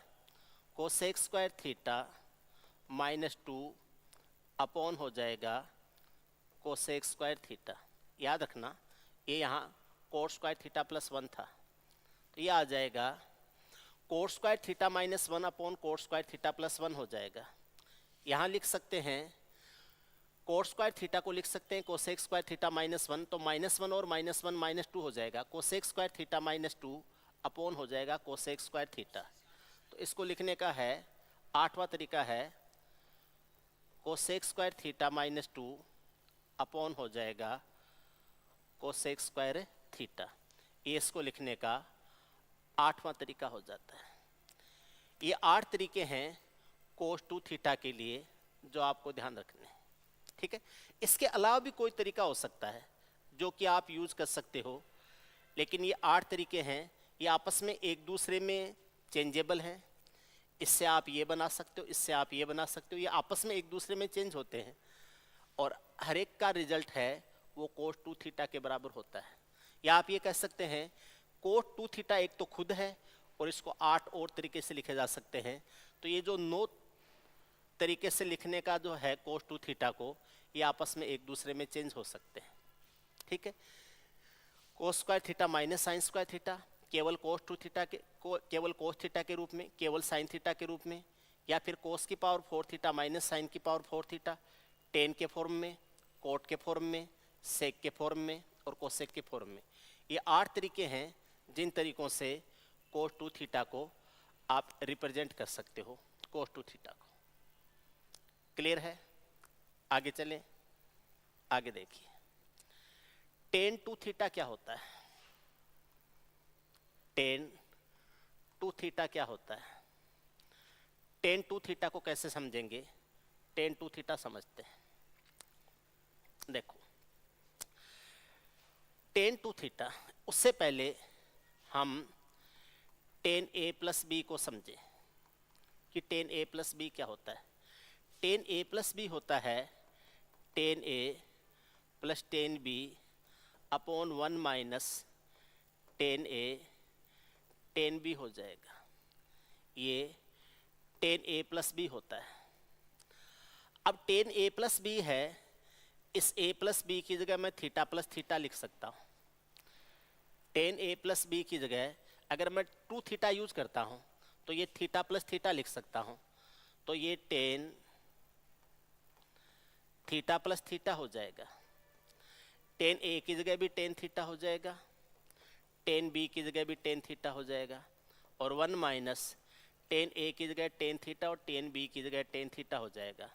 cosec square theta minus 2 upon हो जाएगा कोसेक स्क्वायर थीटा। याद रखना ये यहाँ कोस स्क्वायर थीटा प्लस 1 था, तो ये आ जाएगा कोस स्क्वायर थीटा माइनस 1 अपॉन कोस स्क्वायर थीटा प्लस 1 हो जाएगा। यहाँ लिख सकते हैं कोस स्क्वायर थीटा को लिख सकते हैं कोसेक स्क्वायर थीटा माइनस 1, तो माइनस 1 और माइनस 1 माइनस 2 हो जाएगा, cosec square theta minus 2 upon हो जाएगा कोसेक स्क्वायर थीटा। तो इसको लिखने का है आठवां तरीका है cosec square theta minus 2 upon हो जाएगा कोसेक स्क्वायर थीटा। ये इसको लिखने का आठवां तरीका हो जाता है। ये 8 तरीके हैं कोस 2 थीटा के लिए जो आपको ध्यान रखने हैं, ठीक है। इसके अलावा भी कोई तरीका हो सकता है जो कि आप यूज कर सकते हो, लेकिन ये 8 तरीके हैं, ये आपस में एक दूसरे में चेंजेबल हैं। इससे आप ये बना सकते हो, इससे आप ये बना सकते हो, ये आपस में एक दूसरे में चेंज होते हैं और हर एक का रिजल्ट है वो कोस 2 थीटा के बराबर होता है। या आप ये कह सकते हैं कोस 2 थीटा एक तो खुद है और इसको 8 और तरीके से लिखे जा सकते हैं। तो ये जो 9 तरीके से लिखने का जो है कोस 2 थीटा को, ये आपस में एक दूसरे में चेंज हो सकते हैं, ठीक है। कोस square theta minus sine square theta केवल कोस 2 थीटा के केवल कोस थीटा के रूप में, केवल साइन थीटा के रूप में, या फिर कोस की पावर 4 थीटा माइनस साइन की पावर 4 थीटा, टेन के फॉर्म में, कोट के फॉर्म में, सेक के फॉर्म में और कोसेक के फॉर्म में। ये 8 तरीके हैं जिन तरीकों से कोस 2 थीटा को आप रिप्रेजेंट कर सकते हो, कोस 2 थीटा को। क्लियर है? आगे चलें, आगे देखिए टेन 2 थीटा क्या होता है। टेन 2 थीटा क्या होता है? टेन 2 थीटा को कैसे समझेंगे? टेन 2 थीटा समझते हैं। देखो टेन 2 थीटा, उससे पहले हम टेन ए प्लस बी को समझे कि टेन ए प्लस बी क्या होता है। टेन ए प्लस बी होता है tan A plus tan B upon 1 minus tan A tan B हो जाएगा। ये टेन ए प्लस बी होता है। अब टेन ए प्लस बी है, इस ए प्लस बी की जगह मैं थीटा प्लस थीटा लिख सकता हूँ। टेन ए प्लस बी की जगह अगर मैं 2 थीटा यूज करता हूँ तो ये थीटा प्लस थीटा लिख सकता हूँ, तो ये टेन थीटा प्लस थीटा हो जाएगा। टेन ए की जगह भी टेन थीटा हो जाएगा, टेन बी की जगह भी टेन थीटा हो जाएगा, और 1 माइनस टेन ए की जगह टेन थीटा और टेन बी की जगह टेन थीटा हो जाएगा।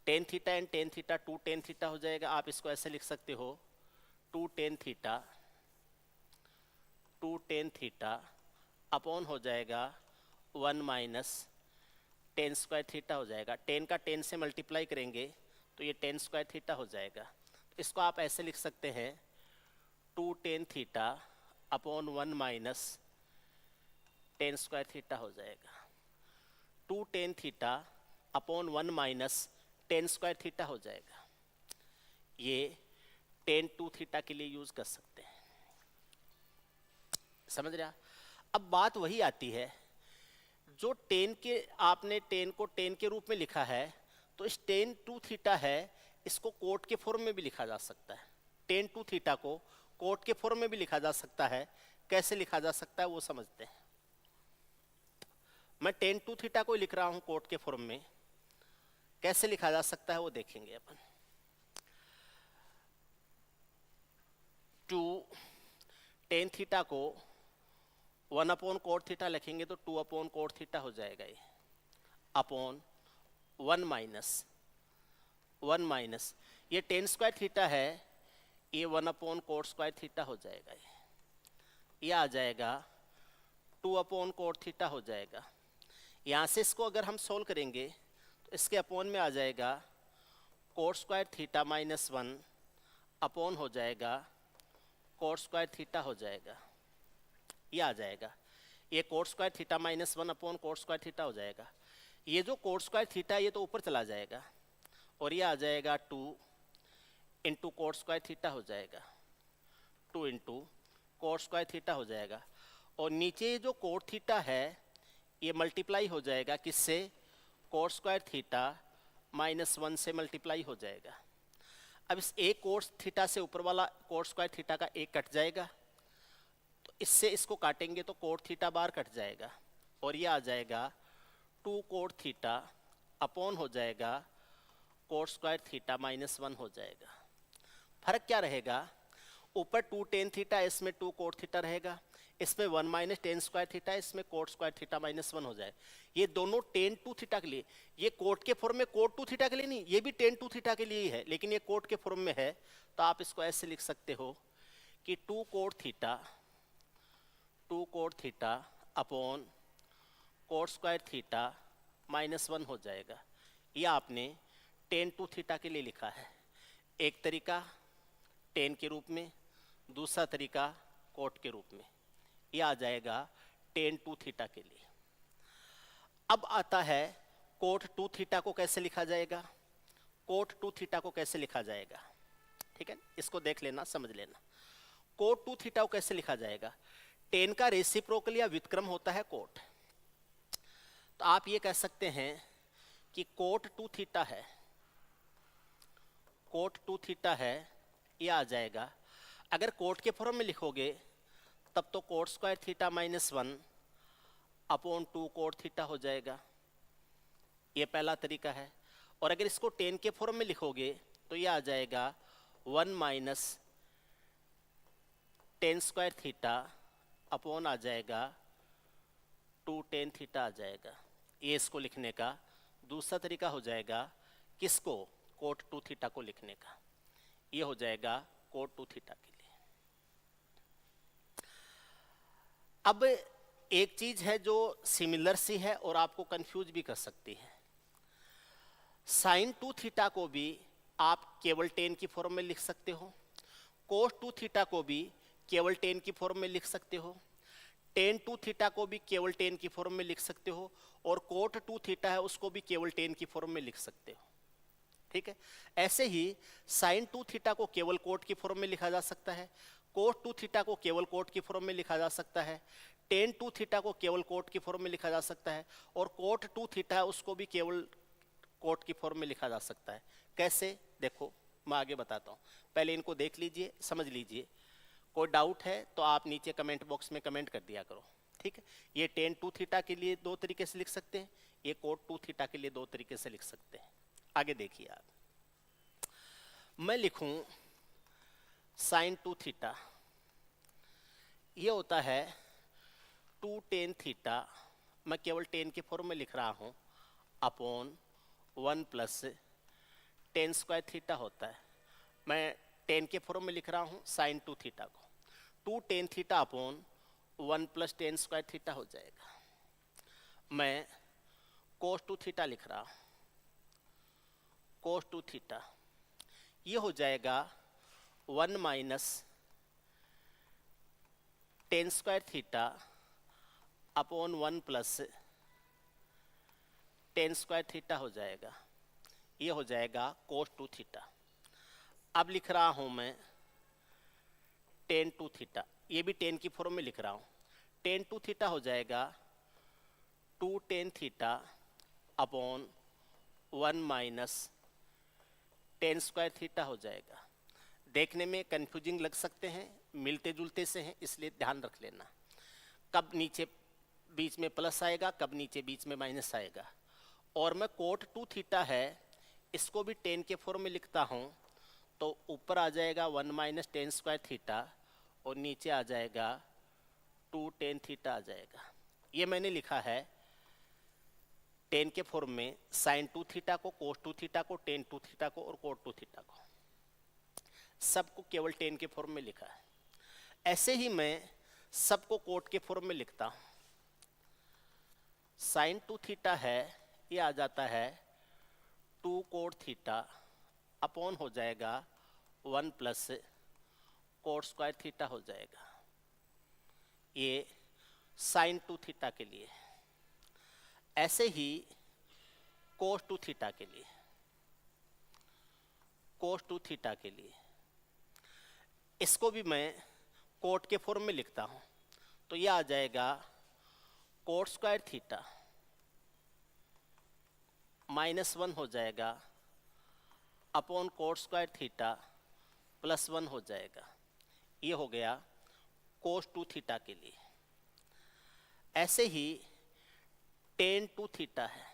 Tan theta and tan theta 2 tan theta हो जाएगा। आप इसको ऐसे लिख सकते हो 2 टेन थीटा अपॉन हो जाएगा 1 माइनस टेन स्क्वायर थीटा हो जाएगा। 10 का 10 से मल्टीप्लाई करेंगे तो ये 10 स्क्वायर थीटा हो जाएगा। इसको आप ऐसे लिख सकते हैं 2 tan theta upon 1 minus tan square theta हो जाएगा। 2 tan theta upon 1 minus tan square theta हो जाएगा। ये टेन 2 थीटा के लिए यूज कर सकते हैं। समझ रहे? अब बात वही आती है, जो टेन के आपने टेन को टेन के रूप में लिखा है, तो इस टेन टू थीटा है, इसको कोट के फॉर्म में भी लिखा जा सकता है। टेन टू थीटा को कोट के फॉर्म में भी लिखा जा सकता है। कैसे लिखा जा सकता है वो समझते हैं। मैं टेन टू थीटा को लिख रहा हूं कोट के फॉर्म में, कैसे लिखा जा सकता है वो देखेंगे अपन। टू टेन थीटा को 1/कोट थीटा लिखेंगे तो 2/कोट थीटा हो जाएगा, ये अपॉन 1 माइनस ये टेन स्क्वायर थीटा है, ये 1/कोट स्क्वायर थीटा हो जाएगा, ये आ जाएगा 2/कोट थीटा हो जाएगा। यहाँ से इसको अगर हम सोल्व करेंगे तो इसके अपॉन में आ जाएगा कोट स्क्वायर थीटा -1 अपॉन हो जाएगा कोट स्क्वायर थीटा हो जाएगा, ये आ जाएगा। ये coat square theta -1 upon coat square theta हो जाएगा। ये जो कोट स्क्वायर थीटा ये तो ऊपर चला जाएगा और ये आ जाएगा 2 इंटू कोट स्क्वायर थीटा हो जाएगा, 2 इंटू कोट स्क्वायर थीटा हो जाएगा। और नीचे जो कोट थीटा है ये मल्टीप्लाई हो जाएगा किससे, कोट स्क्वायर थीटा -1 से मल्टीप्लाई हो जाएगा। अब इस एक कोट थीटा से ऊपर वाला कोट स्क्वायर थीटा का एक कट जाएगा, तो इससे इसको काटेंगे तो कोट थीटा बार कट जाएगा और ये आ जाएगा 2 कोट थीटा अपॉन हो जाएगा कोट स्क्वायर थीटा -1 हो जाएगा। फर्क क्या रहेगा, ऊपर 2 टेन थीटा, इसमें 2 कोट थीटा रहेगा, इसमें 1 माइनस टेन स्क्वायर थीटा, इसमें कोट स्क्वायर थीटा -1 हो जाए। ये दोनों टेन टू थीटा के लिए, ये कोट के फॉर्म में कोट टू थीटा के लिए नहीं, ये भी टेन टू थीटा के लिए ही है, लेकिन ये कोट के फॉर्म में है, तो आप इसको ऐसे लिख सकते हो कि 2 cot theta upon coat square theta -1 हो जाएगा। ये आपने टेन टू थीटा के लिए लिखा है। एक तरीका टेन के रूप में, दूसरा तरीका कोट के रूप में, ये आ जाएगा टेन टू थीटा के लिए। अब आता है कोट टू थीटा को कैसे लिखा जाएगा, कोट टू थीटा को कैसे लिखा जाएगा, ठीक है, इसको देख लेना, समझ लेना। कोट टू थीटा को कैसे लिखा जाएगा, टेन का रेसिप्रोकल या व्युत्क्रम होता है कोट, तो आप ये कह सकते हैं कि कोट टू थीटा है, कोट टू थीटा है, ये आ जाएगा। अगर कोट के फॉर्म में लिखोगे तब तो coat square theta -1 upon 2 cot theta हो जाएगा, ये पहला तरीका है। और अगर इसको टेन के फॉर्म में लिखोगे तो ये आ जाएगा 1 minus tan square theta upon आ जाएगा 2 टेन थीटा आ जाएगा। ये इसको लिखने का दूसरा तरीका हो जाएगा, किसको, कोट टू थीटा को लिखने का। ये हो जाएगा कोट टू थीटा के लिए। अब एक चीज है जो सिमिलर सी है और आपको कंफ्यूज भी कर सकती है, साइन टू थीटा को भी आप केवल टेन की फॉर्म में लिख सकते हो, कोस टू थीटा को भी केवल टेन की फॉर्म में लिख सकते हो, टेन टू थीटा को भी केवल टेन की फॉर्म में लिख सकते हो, और कोट टू थीटा है उसको भी केवल टेन की फॉर्म में लिख सकते हो, ठीक है। ऐसे ही साइन टू थीटा को केवल कोट की फॉर्म में लिखा जा सकता है, कोट टू थीटा को केवल कोट की फॉर्म में लिखा जा सकता है, टेन टू थीटा को केवल कोट की फॉर्म में लिखा जा सकता है, और कोट टू थीटा है उसको भी केवल कोट की फॉर्म में लिखा जा सकता है। कैसे, देखो मैं आगे बताता हूँ, पहले इनको देख लीजिए, समझ लीजिए। कोई डाउट है तो आप नीचे कमेंट बॉक्स में कमेंट कर दिया करो, ठीक है। ये टेन टू थीटा के लिए दो तरीके से लिख सकते हैं, ये कोट टू थीटा के लिए दो तरीके से लिख सकते हैं। आगे देखिए आप, मैं लिखूं साइन टू थीटा, ये होता है 2 टेन थीटा, मैं केवल टेन के फॉर्म में लिख रहा हूं, upon 1 plus ten square theta होता है। मैं टेन के फॉर्म में लिख रहा हूं साइन टू थीटा को, 2 tan theta upon 1 plus ten square theta हो जाएगा। मैं कोस टू थीटा लिख रहा हूं, कोस टू थीटा, ये हो जाएगा 1 minus tan square theta upon 1 plus ten square theta हो जाएगा, ये हो जाएगा कोस टू थीटा। अब लिख रहा हूं मैं टेन टू थीटा, ये भी टेन की फॉर्म में लिख रहा हूं, टेन टू थीटा हो जाएगा 2 tan theta upon 1 minus tan square theta हो जाएगा। देखने में कंफ्यूजिंग लग सकते हैं, मिलते जुलते से हैं, इसलिए ध्यान रख लेना कब नीचे बीच में प्लस आएगा, कब नीचे बीच में माइनस आएगा। और मैं कोट 2 थीटा है इसको भी टेन के फॉर्म में लिखता हूँ, तो ऊपर आ जाएगा 1 माइनस टेन स्क्वायर थीटा और नीचे आ जाएगा 2 टेन थीटा आ जाएगा। ये मैंने लिखा है टेन के फॉर्म में साइन 2 थीटा को, कोस 2 थीटा को, टेन 2 थीटा को और कोट 2 थीटा को, सबको केवल टेन के फॉर्म में लिखा है। ऐसे ही मैं सबको कोट के फॉर्म में लिखता हूं। साइन 2 थीटा है ये आ जाता है 2 कोट थीटा अपॉन हो जाएगा 1 प्लस कोट स्क्वायर थीटा हो जाएगा। ये साइन 2 थीटा के लिए। ऐसे ही कोस 2 थीटा के लिए, कोस 2 थीटा के लिए इसको भी मैं कोट के फॉर्म में लिखता हूं, तो यह आ जाएगा कोट स्क्वायर थीटा -1 हो जाएगा अपॉन कोट स्क्वायर थीटा +1 हो जाएगा। ये हो गया कोस 2 थीटा के लिए। ऐसे ही टेन 2 थीटा है,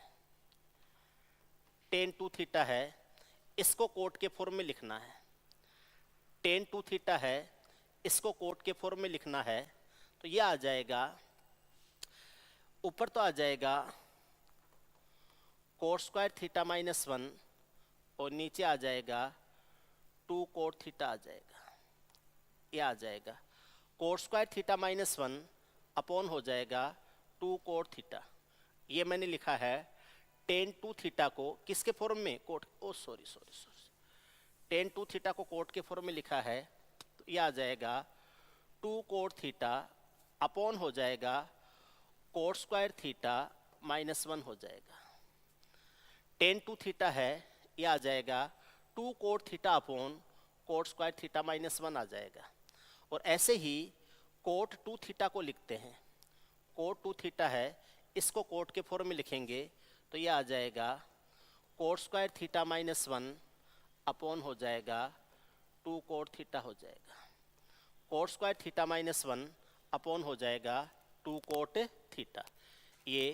टेन 2 थीटा है इसको कोट के फॉर्म में लिखना है। टेन 2 थीटा है इसको कोट के फॉर्म में लिखना है, तो यह आ जाएगा ऊपर तो आ जाएगा कोट स्क्वायर थीटा -1 और नीचे आ जाएगा 2 कोट थीटा आ जाएगा। यह आ जाएगा कोट स्क्वायर थीटा -1 अपॉन हो जाएगा 2 कोट थीटा। ये मैंने लिखा है टेन 2 थीटा को किसके फॉर्म में, कोट, ओ सॉरी टेन 2 थीटा को कोट के फॉर्म में लिखा है, तो यह आ जाएगा 2 कोट थीटा अपॉन हो जाएगा कोट स्क्वायर थीटा -1 हो जाएगा। टेन 2 थीटा है यह आ जाएगा 2 cot theta upon coat square theta -1 आ जाएगा। और ऐसे ही कोट 2 थीटा को लिखते हैं। कोट 2 थीटा है इसको कोट के फॉर्म में लिखेंगे, तो यह आ जाएगा कोट स्क्वायर थीटा -1 अपॉन हो जाएगा 2 कोट थीटा हो जाएगा। कोट स्क्वायर थीटा -1 अपॉन हो जाएगा 2 कोट थीटा। ये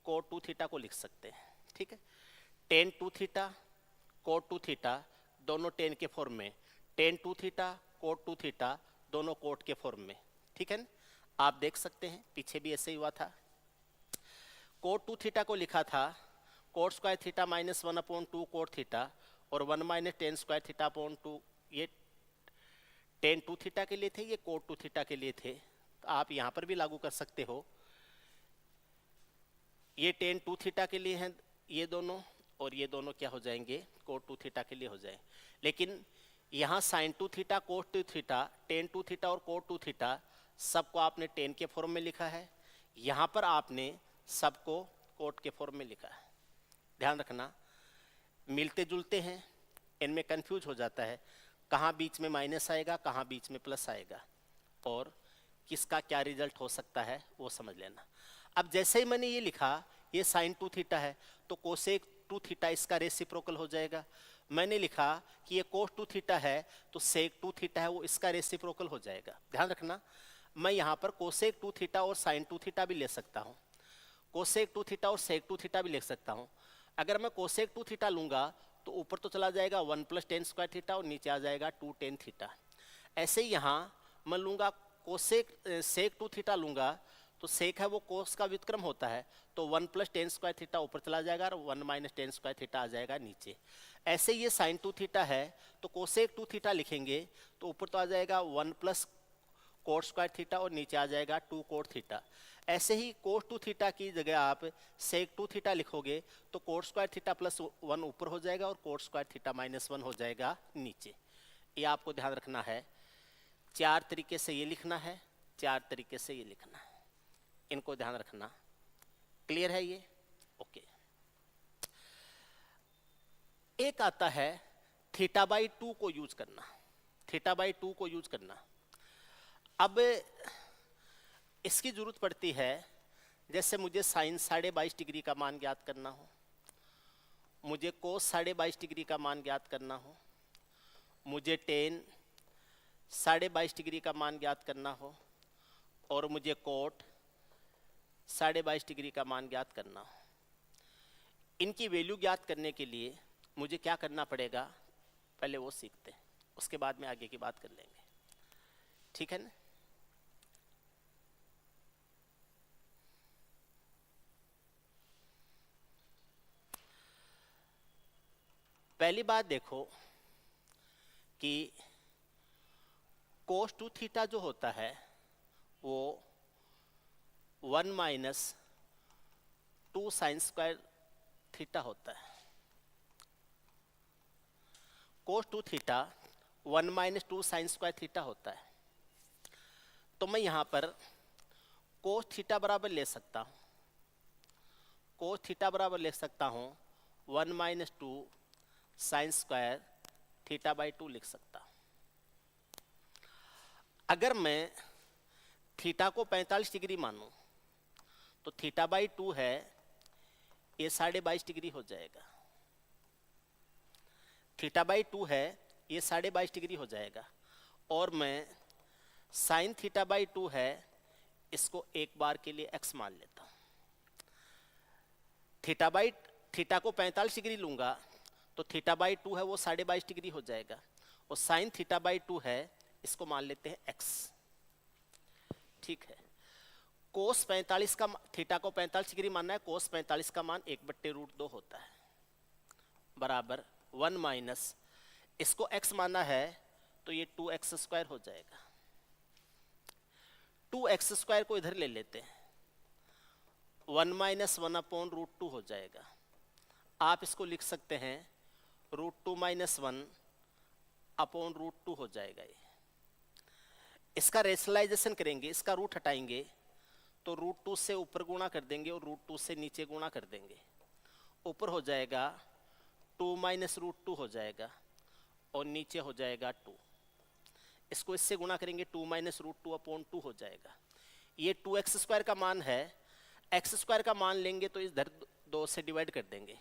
कोट 2 थीटा को लिख सकते हैं, ठीक है। टेन 2 थीटा कोट 2 थीटा दोनों टेन के फॉर्म में, टेन 2 थीटा कोट 2 थीटा दोनों कोट के फॉर्म में, ठीक है ना। आप देख सकते हैं पीछे भी ऐसे ही हुआ था। कोट 2 थीटा को लिखा था coat square theta -1 upon 2 cot theta और 1 minus tan square theta upon 2। ये टेन 2 थीटा के लिए थे, ये कोट 2 थीटा के लिए थे। तो आप यहाँ पर भी लागू कर सकते हो। ये टेन 2 थीटा के लिए हैं ये दोनों, और ये दोनों क्या हो जाएंगे, कोट 2 थीटा के लिए हो जाए। लेकिन यहाँ sine 2 theta cot 2 theta, tan 2 theta और कोट 2 थीटा सबको आपने टेन के फॉर्म में लिखा है। यहाँ पर आपने सबको कोट के फॉर्म में लिखा है। ध्यान रखना मिलते जुलते हैं, इनमें कंफ्यूज हो जाता है कहाँ बीच में माइनस आएगा, कहाँ बीच में प्लस आएगा और किसका क्या रिजल्ट हो सकता है वो समझ लेना। अब जैसे ही मैंने ये लिखा ये साइन 2 थीटा है, तो कोसेक 2 थीटा इसका रेसिप्रोकल हो जाएगा। मैंने लिखा कि ये कोस 2 थीटा है, तो सेक 2 थीटा है वो इसका रेसिप्रोकल हो जाएगा। ध्यान रखना मैं यहाँ पर कोसेक 2 थीटा और साइन 2 थीटा भी ले सकता हूँ, कोसेक 2 थीटा और सेक 2 थीटा भी लिख सकता हूँ। अगर मैं कोसेक 2 थीटा लूंगा तो ऊपर तो चला जाएगा 1 प्लस टेन स्क्वायर थीटा और नीचे आ जाएगा 2 टेन थीटा। ऐसे ही यहाँ मैं लूंगा कोसेक सेक 2 थीटा लूंगा तो सेक है वो कोस का व्युत्क्रम होता है, तो 1 प्लस टेन स्क्वायर थीटा ऊपर चला जाएगा और 1 माइनस टेन स्क्वायर थीटा आ जाएगा नीचे। ऐसे ये साइन 2 थीटा है तो कोसेक 2 थीटा लिखेंगे तो ऊपर तो आ जाएगा 1 प्लस कोट स्क्वायर थीटा और नीचे आ जाएगा 2 कोट थीटा। ऐसे ही कोस 2 थीटा की जगह आप सेक 2 थीटा लिखोगे तो कोट स्क्वायर थीटा प्लस 1 ऊपर हो जाएगा और कोट स्क्वायर थीटा -1 हो जाएगा नीचे। ये आपको ध्यान रखना है। 4 तरीके से ये लिखना है, 4 तरीके से ये लिखना है, इनको ध्यान रखना। क्लियर है ये? ओके। एक आता है थीटा बाई 2 को यूज करना, थीटा बाई 2 को यूज करना। अब इसकी जरूरत पड़ती है जैसे मुझे साइन 22.5 डिग्री का मान ज्ञात करना हो, मुझे कोस 22.5 डिग्री का मान ज्ञात करना हो, मुझे टेन 22.5 डिग्री का मान ज्ञात करना हो, और मुझे कोट 22.5 डिग्री का मान ज्ञात करना हो। इनकी वैल्यू ज्ञात करने के लिए मुझे क्या करना पड़ेगा, पहले वो सीखते हैं, उसके बाद में आगे की बात कर लेंगे। ठीक है ना। पहली बात देखो कि कोस 2 थीटा जो होता है वो 1 माइनस 2 साइन स्क्वायर थीटा होता है। कोस 2 theta 1 minus 2 sign square theta होता है। तो मैं यहां पर कोस थीटा बराबर ले सकता हूं, कोस थीटा बराबर ले सकता हूं 1 minus 2 sign square theta by 2 लिख सकता हूं। अगर मैं थीटा को 45 डिग्री मानूं तो थीटा बाई 2 है, ये 22.5 डिग्री हो जाएगा। थीटा बाई 2 है, ये 22.5 डिग्री हो जाएगा। और मैं साइन थीटा बाई 2 है, इसको एक बार के लिए x मान लेता हूं। थीटा को 45 डिग्री लूंगा तो थीटा बाई 2 है वो 22.5 डिग्री हो जाएगा, और साइन थीटा बाई 2 है, इसको मान लेते हैं x। ठीक है। कोस 45 का, थीटा को 45 डिग्री मानना है, कोस 45 का मान 1/√2 होता है, बराबर 1 माइनस, इसको x माना है तो ये 2x स्क्वायर हो जाएगा। 2x स्क्वायर को इधर ले लेते हैं, 1 माइनस 1/√2 हो जाएगा। आप इसको लिख सकते हैं √2 माइनस 1/√2 हो जाएगा। ये इसका रेशनलाइजेशन करेंगे, इसका रूट हटाएंगे तो √2 से ऊपर गुणा कर देंगे और √2 से नीचे गुणा कर देंगे। ऊपर हो जाएगा 2 माइनस √2 हो जाएगा और नीचे हो जाएगा 2। इसको इससे गुणा करेंगे, 2 माइनस √2/2 हो जाएगा। ये 2x स्क्वायर का मान है, x स्क्वायर का मान लेंगे तो इधर 2 से डिवाइड कर देंगे।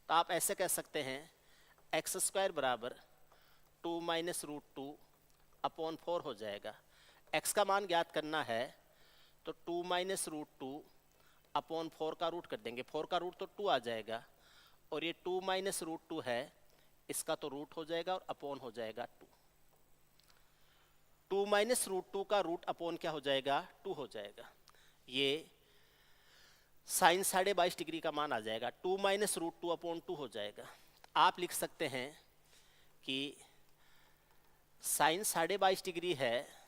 तो आप ऐसे कह सकते हैं x स्क्वायर बराबर 2 माइनस √2/4 हो जाएगा। x का मान ज्ञात करना है तो 2 माइनस √2/4 का रूट कर देंगे, 4 का रूट तो 2 आ जाएगा, और ये 2 माइनस √2 है, इसका तो रूट हो जाएगा और अपॉन हो जाएगा 2। 2 माइनस √2 का रूट अपॉन क्या हो जाएगा, 2 हो जाएगा। ये साइन 22.5 डिग्री का मान आ जाएगा, 2 माइनस √2/2 हो जाएगा। आप लिख सकते हैं कि साइन 22.5 डिग्री है,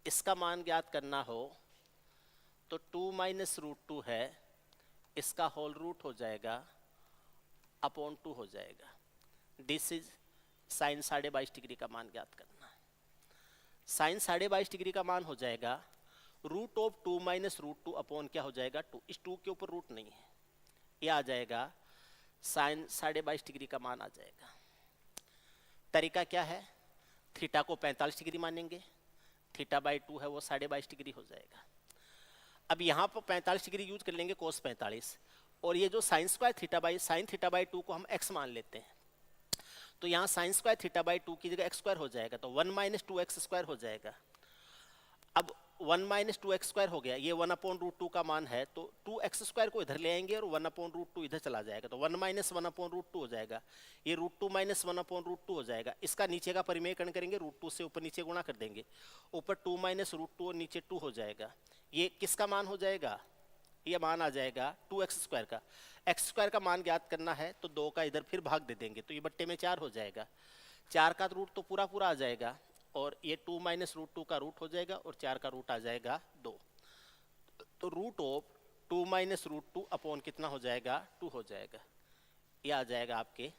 इसका मान ज्ञात करना हो तो 2 माइनस √2 है, इसका होल रूट हो जाएगा, अपॉन 2 हो जाएगा। दिस इज साइन 22.5 डिग्री का मान ज्ञात करना है। साइन 22.5 डिग्री का मान हो जाएगा √2 माइनस √2 अपॉन क्या हो जाएगा, 2। इस 2 के ऊपर रूट नहीं है, ये आ जाएगा साइन 22.5 डिग्री का मान आ जाएगा। तरीका क्या है, थीटा को 45 डिग्री मानेंगे, थीटा बाई 2 है वो 22.5 डिग्री हो जाएगा। अब यहाँ पर 45 डिग्री यूज कर लेंगे, कोस 45, और ये जो sine square sine theta by 2 को हम x मान लेते हैं, तो यहाँ साइन स्क्वायर थीटा बाई 2 की जगह x स्क्वायर हो जाएगा, तो 1 माइनस 2x स्क्वायर हो जाएगा। अब 1 माइनस 2x स्क्वायर हो गया, ये 1/√2 का मान है, तो 2x स्क्वायर को इधर ले आएंगे और 1/√2 इधर चला जाएगा, तो 1 माइनस 1/√2 हो जाएगा। ये √2 माइनस 1/√2 हो जाएगा। इसका नीचे का परिमेयकरण करेंगे, √2 से ऊपर नीचे गुणा कर देंगे, ऊपर 2 माइनस √2 और नीचे 2 हो जाएगा। ये किसका मान हो जाएगा, ये मान आ जाएगा 2x स्क्वायर का। x स्क्वायर का मान ज्ञात करना है तो 2 का इधर फिर भाग दे देंगे, तो ये बट्टे में 4 हो जाएगा। 4 का रूट तो पूरा पूरा आ जाएगा, और ये 2 माइनस √2 का रूट हो जाएगा, और 4 का रूट आ जाएगा 2। तो रूट ऑफ 2 माइनस √2 अपॉन कितना हो जाएगा, 2 हो जाएगा। ये आ जाएगा आपके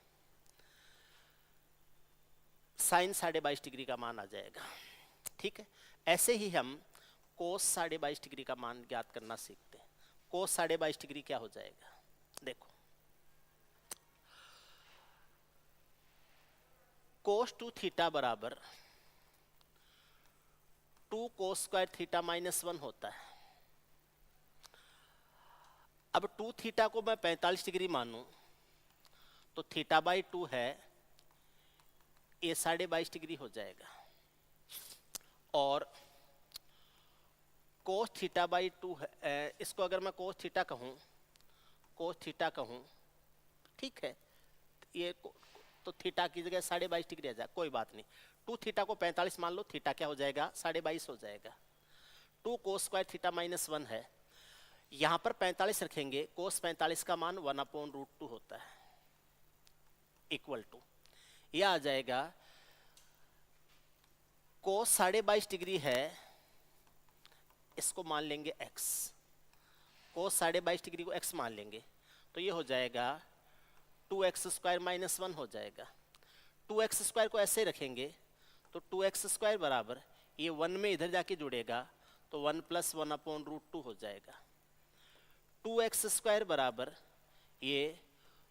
साइन 22.5 डिग्री का मान आ जाएगा। ठीक है। ऐसे ही हम कोस 22.5 डिग्री का मान ज्ञात करना सीखते हैं। कोस 22.5 डिग्री क्या हो जाएगा, देखो, कोस 2 थीटा बराबर 2 कोस स्क्वायर थीटा माइनस 1 होता है। अब 2 थीटा को मैं 45 डिग्री मानूं तो थीटा बाई 2 है, ये 22.5 डिग्री हो जाएगा। और कोस थीटा बाई 2 है, इसको अगर मैं कोस थीटा कहूँ, ठीक है, ये तो थीटा की जगह 22.5 डिग्री आ जाए, कोई बात नहीं। 2 थीटा को 45 मान लो, थीटा क्या हो जाएगा, 22.5 हो जाएगा। 2 कोस स्क्वायर थीटा माइनस 1 है, यहां पर 45 रखेंगे, कोस 45 का मान 1/√2 होता है, इक्वल टू यह आ जाएगा कोस 22.5 डिग्री है, इसको मान लेंगे x, कोस 22.5 डिग्री को x मान लेंगे, तो ये हो जाएगा 2x² माइनस 1 हो जाएगा। 2x² को ऐसे रखेंगे तो 2x² बराबर, ये 1 में इधर जाके जुड़ेगा तो 1 + 1/√2 हो जाएगा। 2x² बराबर ये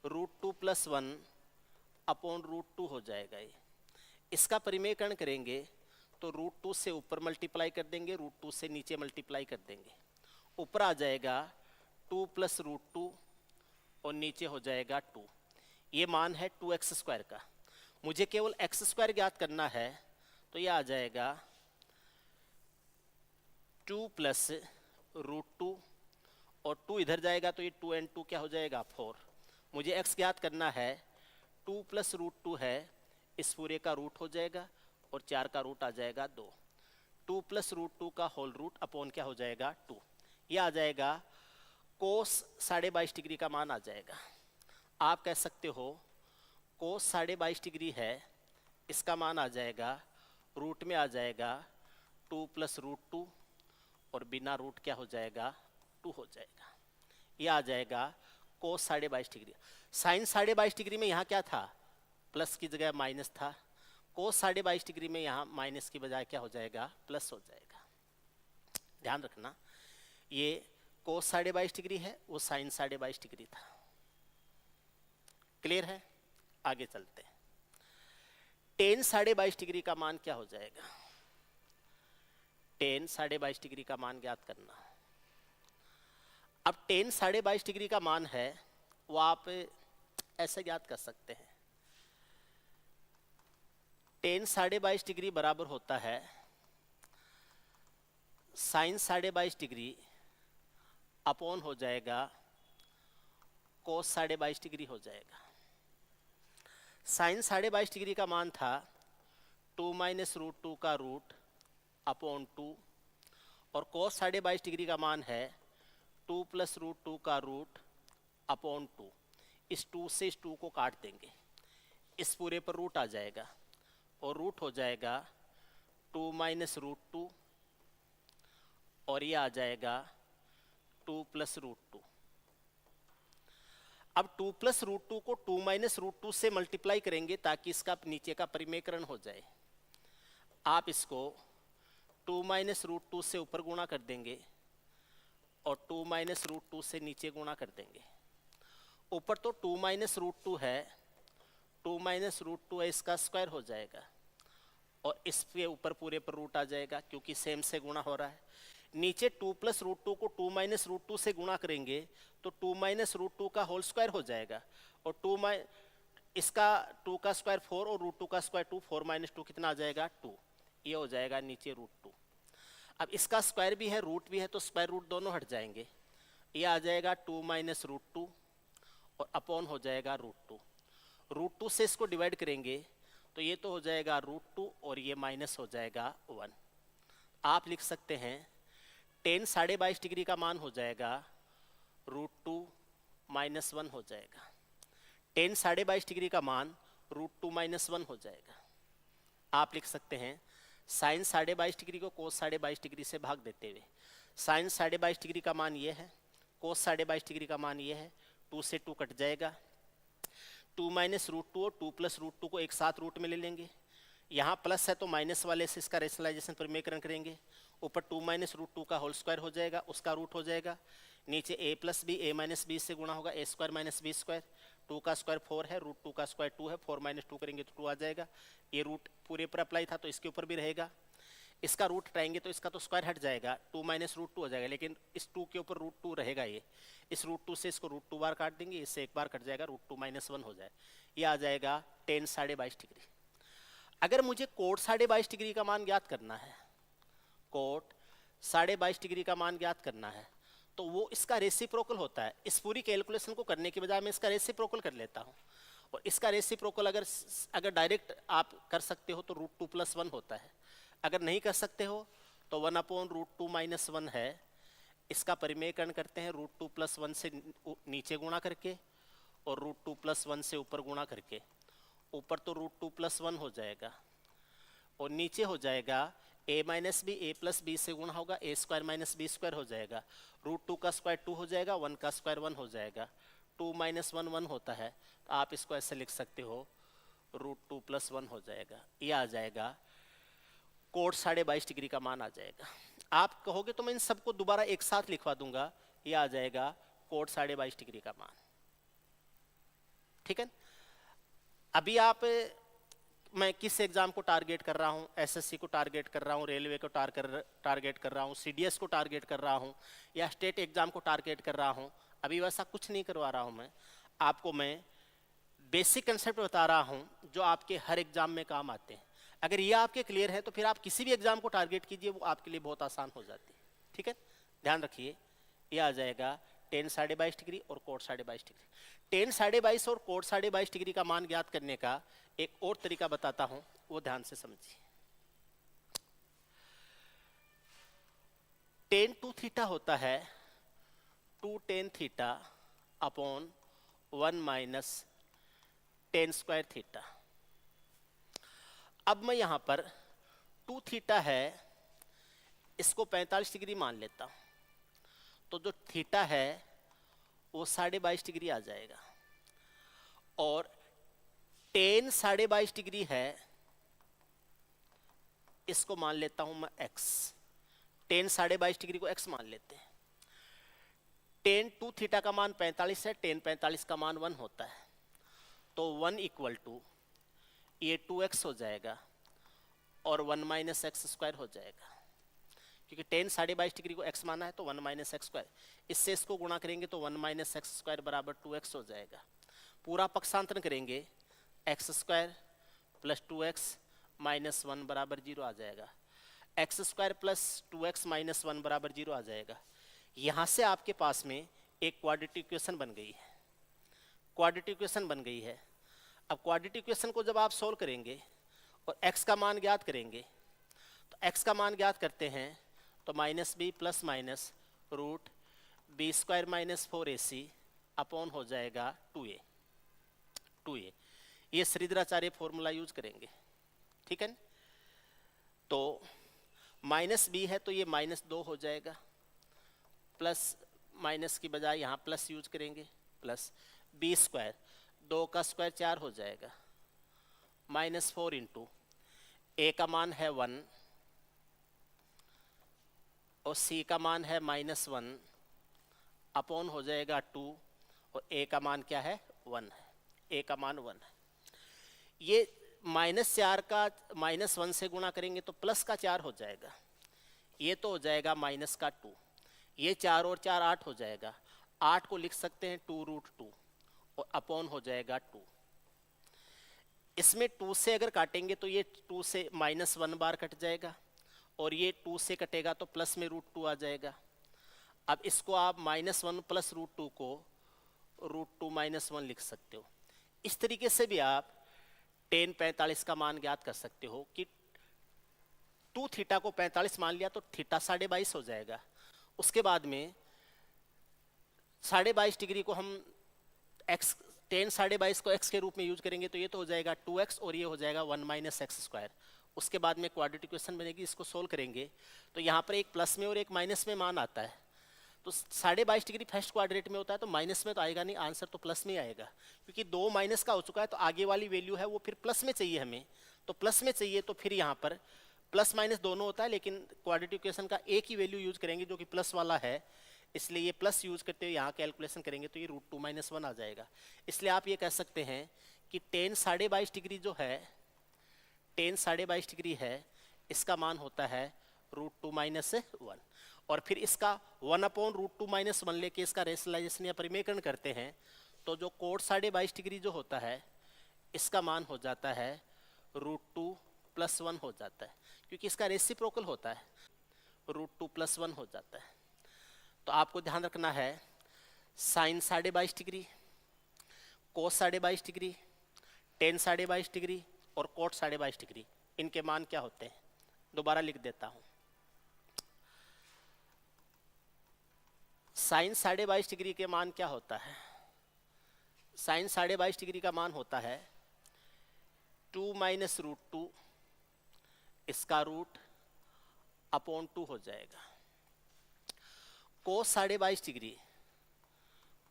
√2 + 1/√2 हो जाएगा। ये इसका परिमेयकरण करेंगे तो √2 से ऊपर मल्टीप्लाई कर देंगे, √2 से नीचे मल्टीप्लाई कर देंगे, ऊपर आ जाएगा 2 + √2 और नीचे हो जाएगा 2। ये मान है 2x² का। मुझे केवल x² ज्ञात करना है, तो ये आ जाएगा 2 + √2 और 2 इधर जाएगा तो ये 2 and 2 क्या हो जाएगा 4। मुझे x ज्ञात करना है, 2 + √2 है, इस पूरे का रूट हो जाएगा और 4 का रूट आ जाएगा 2। 2 + √2 का होल रूट अपॉन क्या हो जाएगा 2। यह आ जाएगा कोस 22.5 डिग्री का मान आ जाएगा। आप कह सकते हो कोस 22.5 डिग्री है, इसका मान आ जाएगा, रूट में आ जाएगा 2 + √2 और बिना रूट क्या हो जाएगा 2 हो जाएगा। यह आ जाएगा कोस 22.5 डिग्री। साइन 22.5 डिग्री में यहाँ क्या था, प्लस की जगह माइनस था, कोस 22.5 डिग्री में यहाँ माइनस की बजाय क्या हो जाएगा प्लस हो जाएगा। ध्यान रखना, ये कोस 22.5 डिग्री है, वो साइन 22.5 डिग्री था। क्लियर है? आगे चलते हैं। टेन 22.5 डिग्री का मान क्या हो जाएगा, टेन 22.5 डिग्री का मान ज्ञात करना। अब टेन 22.5 डिग्री का मान है, वो आप ऐसे ज्ञात कर सकते हैं, टेन 22.5 डिग्री बराबर होता है साइन 22.5 डिग्री अपॉन हो जाएगा कोस 22.5 डिग्री हो जाएगा। साइन 22.5 डिग्री का मान था 2 - √2 का रूट अपॉन 2 और कोस 22.5 डिग्री का मान है 2 + √2 का रूट अपॉन 2। इस 2 से इस 2 को काट देंगे, इस पूरे पर रूट आ जाएगा और रूट हो जाएगा 2 - √2 और ये आ जाएगा 2 + √2। अब 2 + √2 को 2 - √2 से मल्टीप्लाई करेंगे ताकि इसका नीचे का परिमेयकरण हो जाए। आप इसको 2 - √2 से ऊपर गुणा कर देंगे और 2 - √2 से नीचे गुणा कर देंगे। ऊपर तो 2 - √2 है, 2 - √2 है, इसका स्क्वायर हो जाएगा और इसके ऊपर पूरे पर रूट आ जाएगा क्योंकि सेम से गुणा हो रहा है। नीचे 2 + √2 को 2 - √2 से गुणा करेंगे तो 2 - √2 का होल स्क्वायर हो जाएगा और इसका 2 का स्क्वायर 4 और √2 का स्क्वायर 2, 4 - 2 कितना आ जाएगा 2। ये हो जाएगा नीचे √2। अब इसका स्क्वायर भी है रूट भी है तो स्क्वायर रूट दोनों हट जाएंगे, ये आ जाएगा 2 - √2 और अपॉन हो जाएगा √2। √2 से इसको डिवाइड करेंगे तो ये तो हो जाएगा √2 और ये माइनस हो जाएगा 1। आप लिख सकते हैं टेन 22.5 डिग्री का मान हो जाएगा √2 - 1 हो जाएगा। टेन 22.5 डिग्री का मान √2 - 1 हो जाएगा। आप लिख सकते हैं साइन 22.5 डिग्री को कोस 22.5 डिग्री से भाग देते हुए, साइन 22.5 डिग्री का मान ये है, कोस 22.5 डिग्री का मान ये है, 2 से 2 कट जाएगा, 2 - √2 और 2 + √2 को एक साथ रूट में ले लेंगे। यहाँ प्लस है तो माइनस वाले से इसका रेशनलाइजेशन परिमेयकरण करेंगे, ऊपर 2 - √2 का होल स्क्वायर हो जाएगा, उसका रूट हो जाएगा, नीचे a + b a - b से गुणा होगा, a² - b², 2 का स्क्वायर 4 है, √2 का स्क्वायर 2 है, 4 - 2 करेंगे तो 2 आ जाएगा। ये रूट पूरे पर अप्लाई था तो इसके ऊपर भी रहेगा। इसका रूट हटाएंगे तो इसका तो स्क्वायर हट जाएगा, 2 माइनस रूट 2 हो जाएगा, लेकिन इस 2 के ऊपर रूट 2 रहेगा। ये इस रूट 2 से इसको रूट 2 बार काट देंगे, इससे एक बार कट जाएगा, रूट 2 माइनस 1 हो जाए, ये आ जाएगा टेन 22.5 डिग्री। अगर मुझे कोट 22.5 डिग्री का मान ज्ञात करना है, कोट 22.5 डिग्री का मान ज्ञात करना है, तो वो इसका रेसिप्रोकल होता है। इस पूरी कैलकुलेशन को करने के बजाय मैं इसका रेसिप्रोकल कर लेता हूँ, और इसका रेसिप्रोकल अगर डायरेक्ट आप कर सकते हो तो रूट 2 प्लस 1 होता है, अगर नहीं कर सकते हो तो 1 अपॉन रूट 2 माइनस 1 है। इसका परिमेयकरण करते हैं रूट 2 प्लस 1 से नीचे गुणा करके और रूट 2 प्लस 1 से ऊपर गुणा करके। ऊपर तो रूट 2 प्लस 1 हो जाएगा और नीचे हो जाएगा a minus B, A plus B से गुणा होगा, A square minus B square हो जाएगा, रूट 2 का स्क्वायर 2 हो जाएगा, 1 का स्क्वायर 1 हो जाएगा, 2 माइनस 1 1 होता है, तो आप इसको ऐसे लिख सकते हो रूट 2 प्लस 1 हो जाएगा। ये आ जाएगा कोट 22.5 डिग्री का मान आ जाएगा। आप कहोगे तो मैं इन सबको दोबारा एक साथ लिखवा दूंगा, ये आ जाएगा कोट 22.5 डिग्री का मान। ठीक है, अभी मैं किस एग्जाम को टारगेट कर रहा हूँ, एसएससी को टारगेट कर रहा हूँ, रेलवे को टारगेट कर रहा हूँ, सीडीएस को टारगेट कर रहा हूँ, या स्टेट एग्जाम को टारगेट कर रहा हूँ, अभी वैसा कुछ नहीं करवा रहा हूँ। मैं आपको बेसिक कंसेप्ट बता रहा हूँ जो आपके हर एग्जाम में काम आते हैं। अगर ये आपके क्लियर है तो फिर आप किसी भी एग्जाम को टारगेट कीजिए, वो आपके लिए बहुत आसान हो जाती है। ठीक है, ध्यान रखिए, ये आ जाएगा टेन 22.5 डिग्री और कोट 22.5 डिग्री। टेन 22.5 और कोट 22.5 डिग्री का मान ज्ञात करने का एक और तरीका बताता हूं, वो ध्यान से समझिए। टेन टू थीटा होता है 2 tan theta upon 1 minus tan square theta. अब मैं यहां पर 2 थीटा है, इसको 45 डिग्री मान लेता हूं, तो जो थीटा है वो 22.5 डिग्री आ जाएगा, और टेन 22.5 डिग्री है, इसको मान लेता हूं मैं x। टेन 22.5 डिग्री को x मान लेते हैं। टेन 2 थीटा का मान 45 है, टेन 45 का मान 1 होता है, तो 1 इक्वल टू ये 2x हो जाएगा और 1 माइनस एक्स स्क्वायर हो जाएगा, क्योंकि टेन 22.5 डिग्री को x माना है तो 1 माइनस एक्स स्क्वायर, इससे इसको गुणा करेंगे तो 1 माइनस एक्स स्क्वायर बराबर 2x हो जाएगा। पूरा पक्षांतरण करेंगे, x square plus 2x minus 1 बराबर 0 आ जाएगा, x square plus 2x minus 1 बराबर 0 आ जाएगा। यहाँ से आपके पास में एक क्वाड्रेटिक इक्वेशन बन गई है, क्वाड्रेटिक इक्वेशन बन गई है। अब क्वाड्रेटिक इक्वेशन को जब आप सोल्व करेंगे और x का मान ज्ञात करेंगे, तो x का मान ज्ञात करते हैं तो minus B plus minus root B square minus 4ac upon हो जाएगा 2a। ये श्रीधराचार्य फॉर्मूला यूज करेंगे। ठीक है, तो माइनस बी है तो ये माइनस 2 हो जाएगा, प्लस माइनस की बजाय यहाँ प्लस यूज करेंगे, प्लस बी स्क्वायर 2 का स्क्वायर 4 हो जाएगा, माइनस 4 इंटू ए का मान है 1 और सी का मान है माइनस 1 अपॉन हो जाएगा 2, और ए का मान क्या है 1 है, ए का मान 1 है। ये माइनस 4 का माइनस 1 से गुणा करेंगे तो प्लस का 4 हो जाएगा, ये तो हो जाएगा माइनस का 2, ये 4 और 4 8 हो जाएगा, 8 को लिख सकते हैं 2 रूट 2 और अपॉन हो जाएगा 2। इसमें 2 से अगर काटेंगे तो ये 2 से माइनस 1 बार कट जाएगा, और ये 2 से कटेगा तो प्लस में रूट 2 आ जाएगा। अब इसको आप माइनस 1 प्लस रूट 2 को रूट 2 माइनस 1 लिख सकते हो। इस तरीके से भी आप टेन 45 का मान ज्ञात कर सकते हो कि 2 थीटा को 45 मान लिया तो थीटा 22.5 हो जाएगा। उसके बाद में 22.5 डिग्री को हम x टेन 22.5 को x के रूप में यूज करेंगे तो ये तो हो जाएगा 2x और ये हो जाएगा 1 माइनस एक्स स्क्वायर। उसके बाद में क्वाड्रेटिक इक्वेशन बनेगी, इसको सोल्व करेंगे तो यहाँ पर एक प्लस में और एक माइनस में मान आता है, तो 22.5 डिग्री फर्स्ट क्वाड्रेट में होता है तो माइनस में तो आएगा नहीं, आंसर तो प्लस में आएगा, क्योंकि 2 माइनस का हो चुका है तो आगे वाली वैल्यू है वो फिर प्लस में चाहिए हमें, तो प्लस में चाहिए तो फिर यहाँ पर प्लस माइनस दोनों होता है, लेकिन क्वाड्रेटिक इक्वेशन का एक ही वैल्यू यूज करेंगे जो कि प्लस वाला है, इसलिए ये प्लस यूज करते हुए यहाँ कैलकुलेशन करेंगे तो ये रूट 2 माइनस 1 आ जाएगा। इसलिए आप ये कह सकते हैं कि टेन 22.5 डिग्री जो है, टेन 22.5 डिग्री है, इसका मान होता है √2 माइनस 1, और फिर इसका 1/√2 माइनस 1 लेके इसका रेशनलाइजेशन या परिमेयकरण करते हैं तो जो कोण 22.5 डिग्री जो होता है इसका मान हो जाता है √2 + 1 हो जाता है, क्योंकि इसका रेसिप्रोकल होता है, √2 + 1 हो जाता है। तो आपको ध्यान रखना है साइन 22.5 डिग्री, कोस 22.5 डिग्री, टेन 22.5 डिग्री और कोट 22.5 डिग्री, इनके मान क्या होते हैं। दोबारा लिख देता हूं, साइन 22.5 डिग्री के मान क्या होता है। साइन 22.5 डिग्री का मान होता है 2 - √2 इसका रूट अपॉन 2 हो जाएगा। कोस 22.5 डिग्री,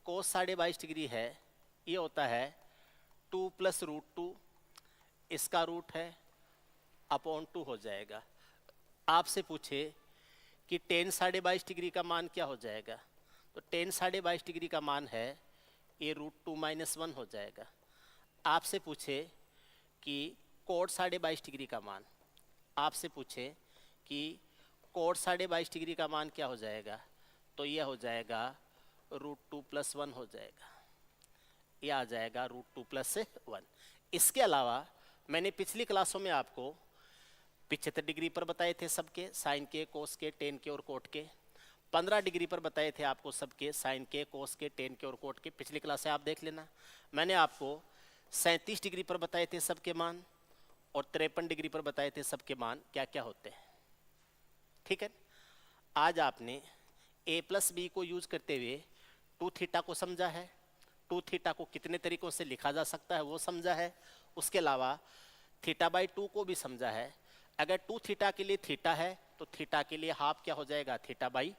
कोस 22.5 डिग्री है, ये होता है 2 + √2 इसका रूट है अपॉन 2 हो जाएगा। आपसे पूछे कि टेन 22.5 डिग्री का मान क्या हो जाएगा, तो टेन 22.5 डिग्री का मान है ये √2 - 1 हो जाएगा। आपसे पूछे कि कोट 22.5 डिग्री का मान, आपसे पूछे कि कोट 22.5 डिग्री का मान क्या हो जाएगा, तो यह हो जाएगा √2 + 1 हो जाएगा, यह आ जाएगा √2 + 1। इसके अलावा मैंने पिछली क्लासों में आपको 75 डिग्री पर बताए थे सबके, साइन के, कोस के, टेन के और कोट के। 15 डिग्री पर बताए थे आपको सबके, साइन के, कोस के, टेन के और कोट के। पिछली क्लास से आप देख लेना। मैंने आपको 37 डिग्री पर बताए थे सबके मान, और 53 डिग्री पर बताए थे सबके मान क्या क्या होते हैं। ठीक है, आज आपने a + b को यूज करते हुए 2θ को समझा है, 2θ को कितने तरीकों से लिखा जा सकता है वो समझा है। उसके अलावा θ/2 को भी समझा है। अगर 2θ के लिए थीटा है तो थीटा के लिए हाफ क्या हो जाएगा, θ/2।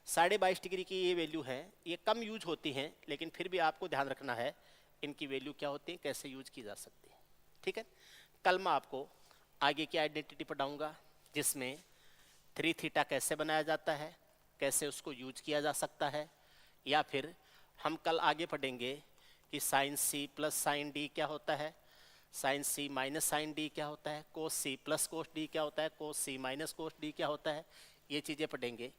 22.5 डिग्री की ये वैल्यू है, ये कम यूज होती हैं, लेकिन फिर भी आपको ध्यान रखना है इनकी वैल्यू क्या होती है, कैसे यूज की जा सकती है। ठीक है, कल मैं आपको आगे की आइडेंटिटी पढ़ाऊंगा जिसमें 3θ कैसे बनाया जाता है, कैसे उसको यूज किया जा सकता है, या फिर हम कल आगे पढ़ेंगे कि साइन c + साइन d क्या होता है, साइन c - साइन d क्या होता है, कोस c + कोस d क्या होता है, कोस c - कोस d क्या होता है। ये चीज़ें पढ़ेंगे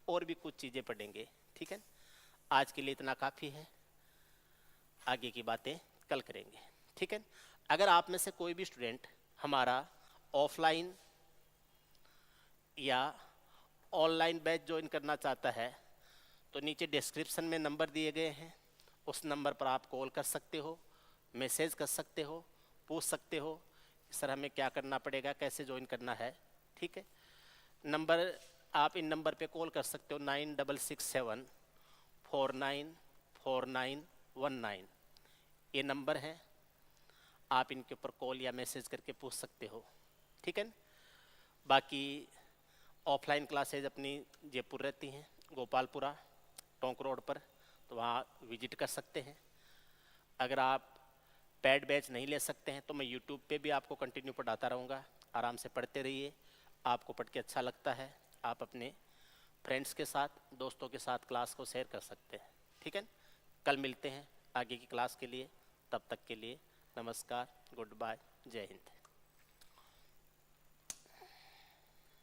और भी कुछ चीज़ें पढ़ेंगे। ठीक है, आज के लिए इतना काफ़ी है, आगे की बातें कल करेंगे। ठीक है, अगर आप में से कोई भी स्टूडेंट हमारा ऑफलाइन या ऑनलाइन बैच ज्वाइन करना चाहता है तो नीचे डिस्क्रिप्शन में नंबर दिए गए हैं, उस नंबर पर आप कॉल कर सकते हो, मैसेज कर सकते हो, पूछ सकते हो सर हमें क्या करना पड़ेगा, कैसे ज्वाइन करना है। ठीक है, नंबर आप इन नंबर पे कॉल कर सकते हो 9667 494919, ये नंबर है, आप इनके ऊपर कॉल या मैसेज करके पूछ सकते हो। ठीक है, बाकी ऑफलाइन क्लासेज अपनी जयपुर रहती हैं, गोपालपुरा टोंक रोड पर, तो वहाँ विजिट कर सकते हैं। अगर आप पेड बैच नहीं ले सकते हैं तो मैं यूट्यूब पे भी आपको कंटिन्यू पढ़ाता रहूँगा, आराम से पढ़ते रहिए। आपको पढ़ के अच्छा लगता है, आप अपने फ्रेंड्स के साथ, दोस्तों के साथ क्लास को शेयर कर सकते हैं। ठीक है, कल मिलते हैं आगे की क्लास के लिए, तब तक के लिए नमस्कार, गुड बाय, जय हिंद।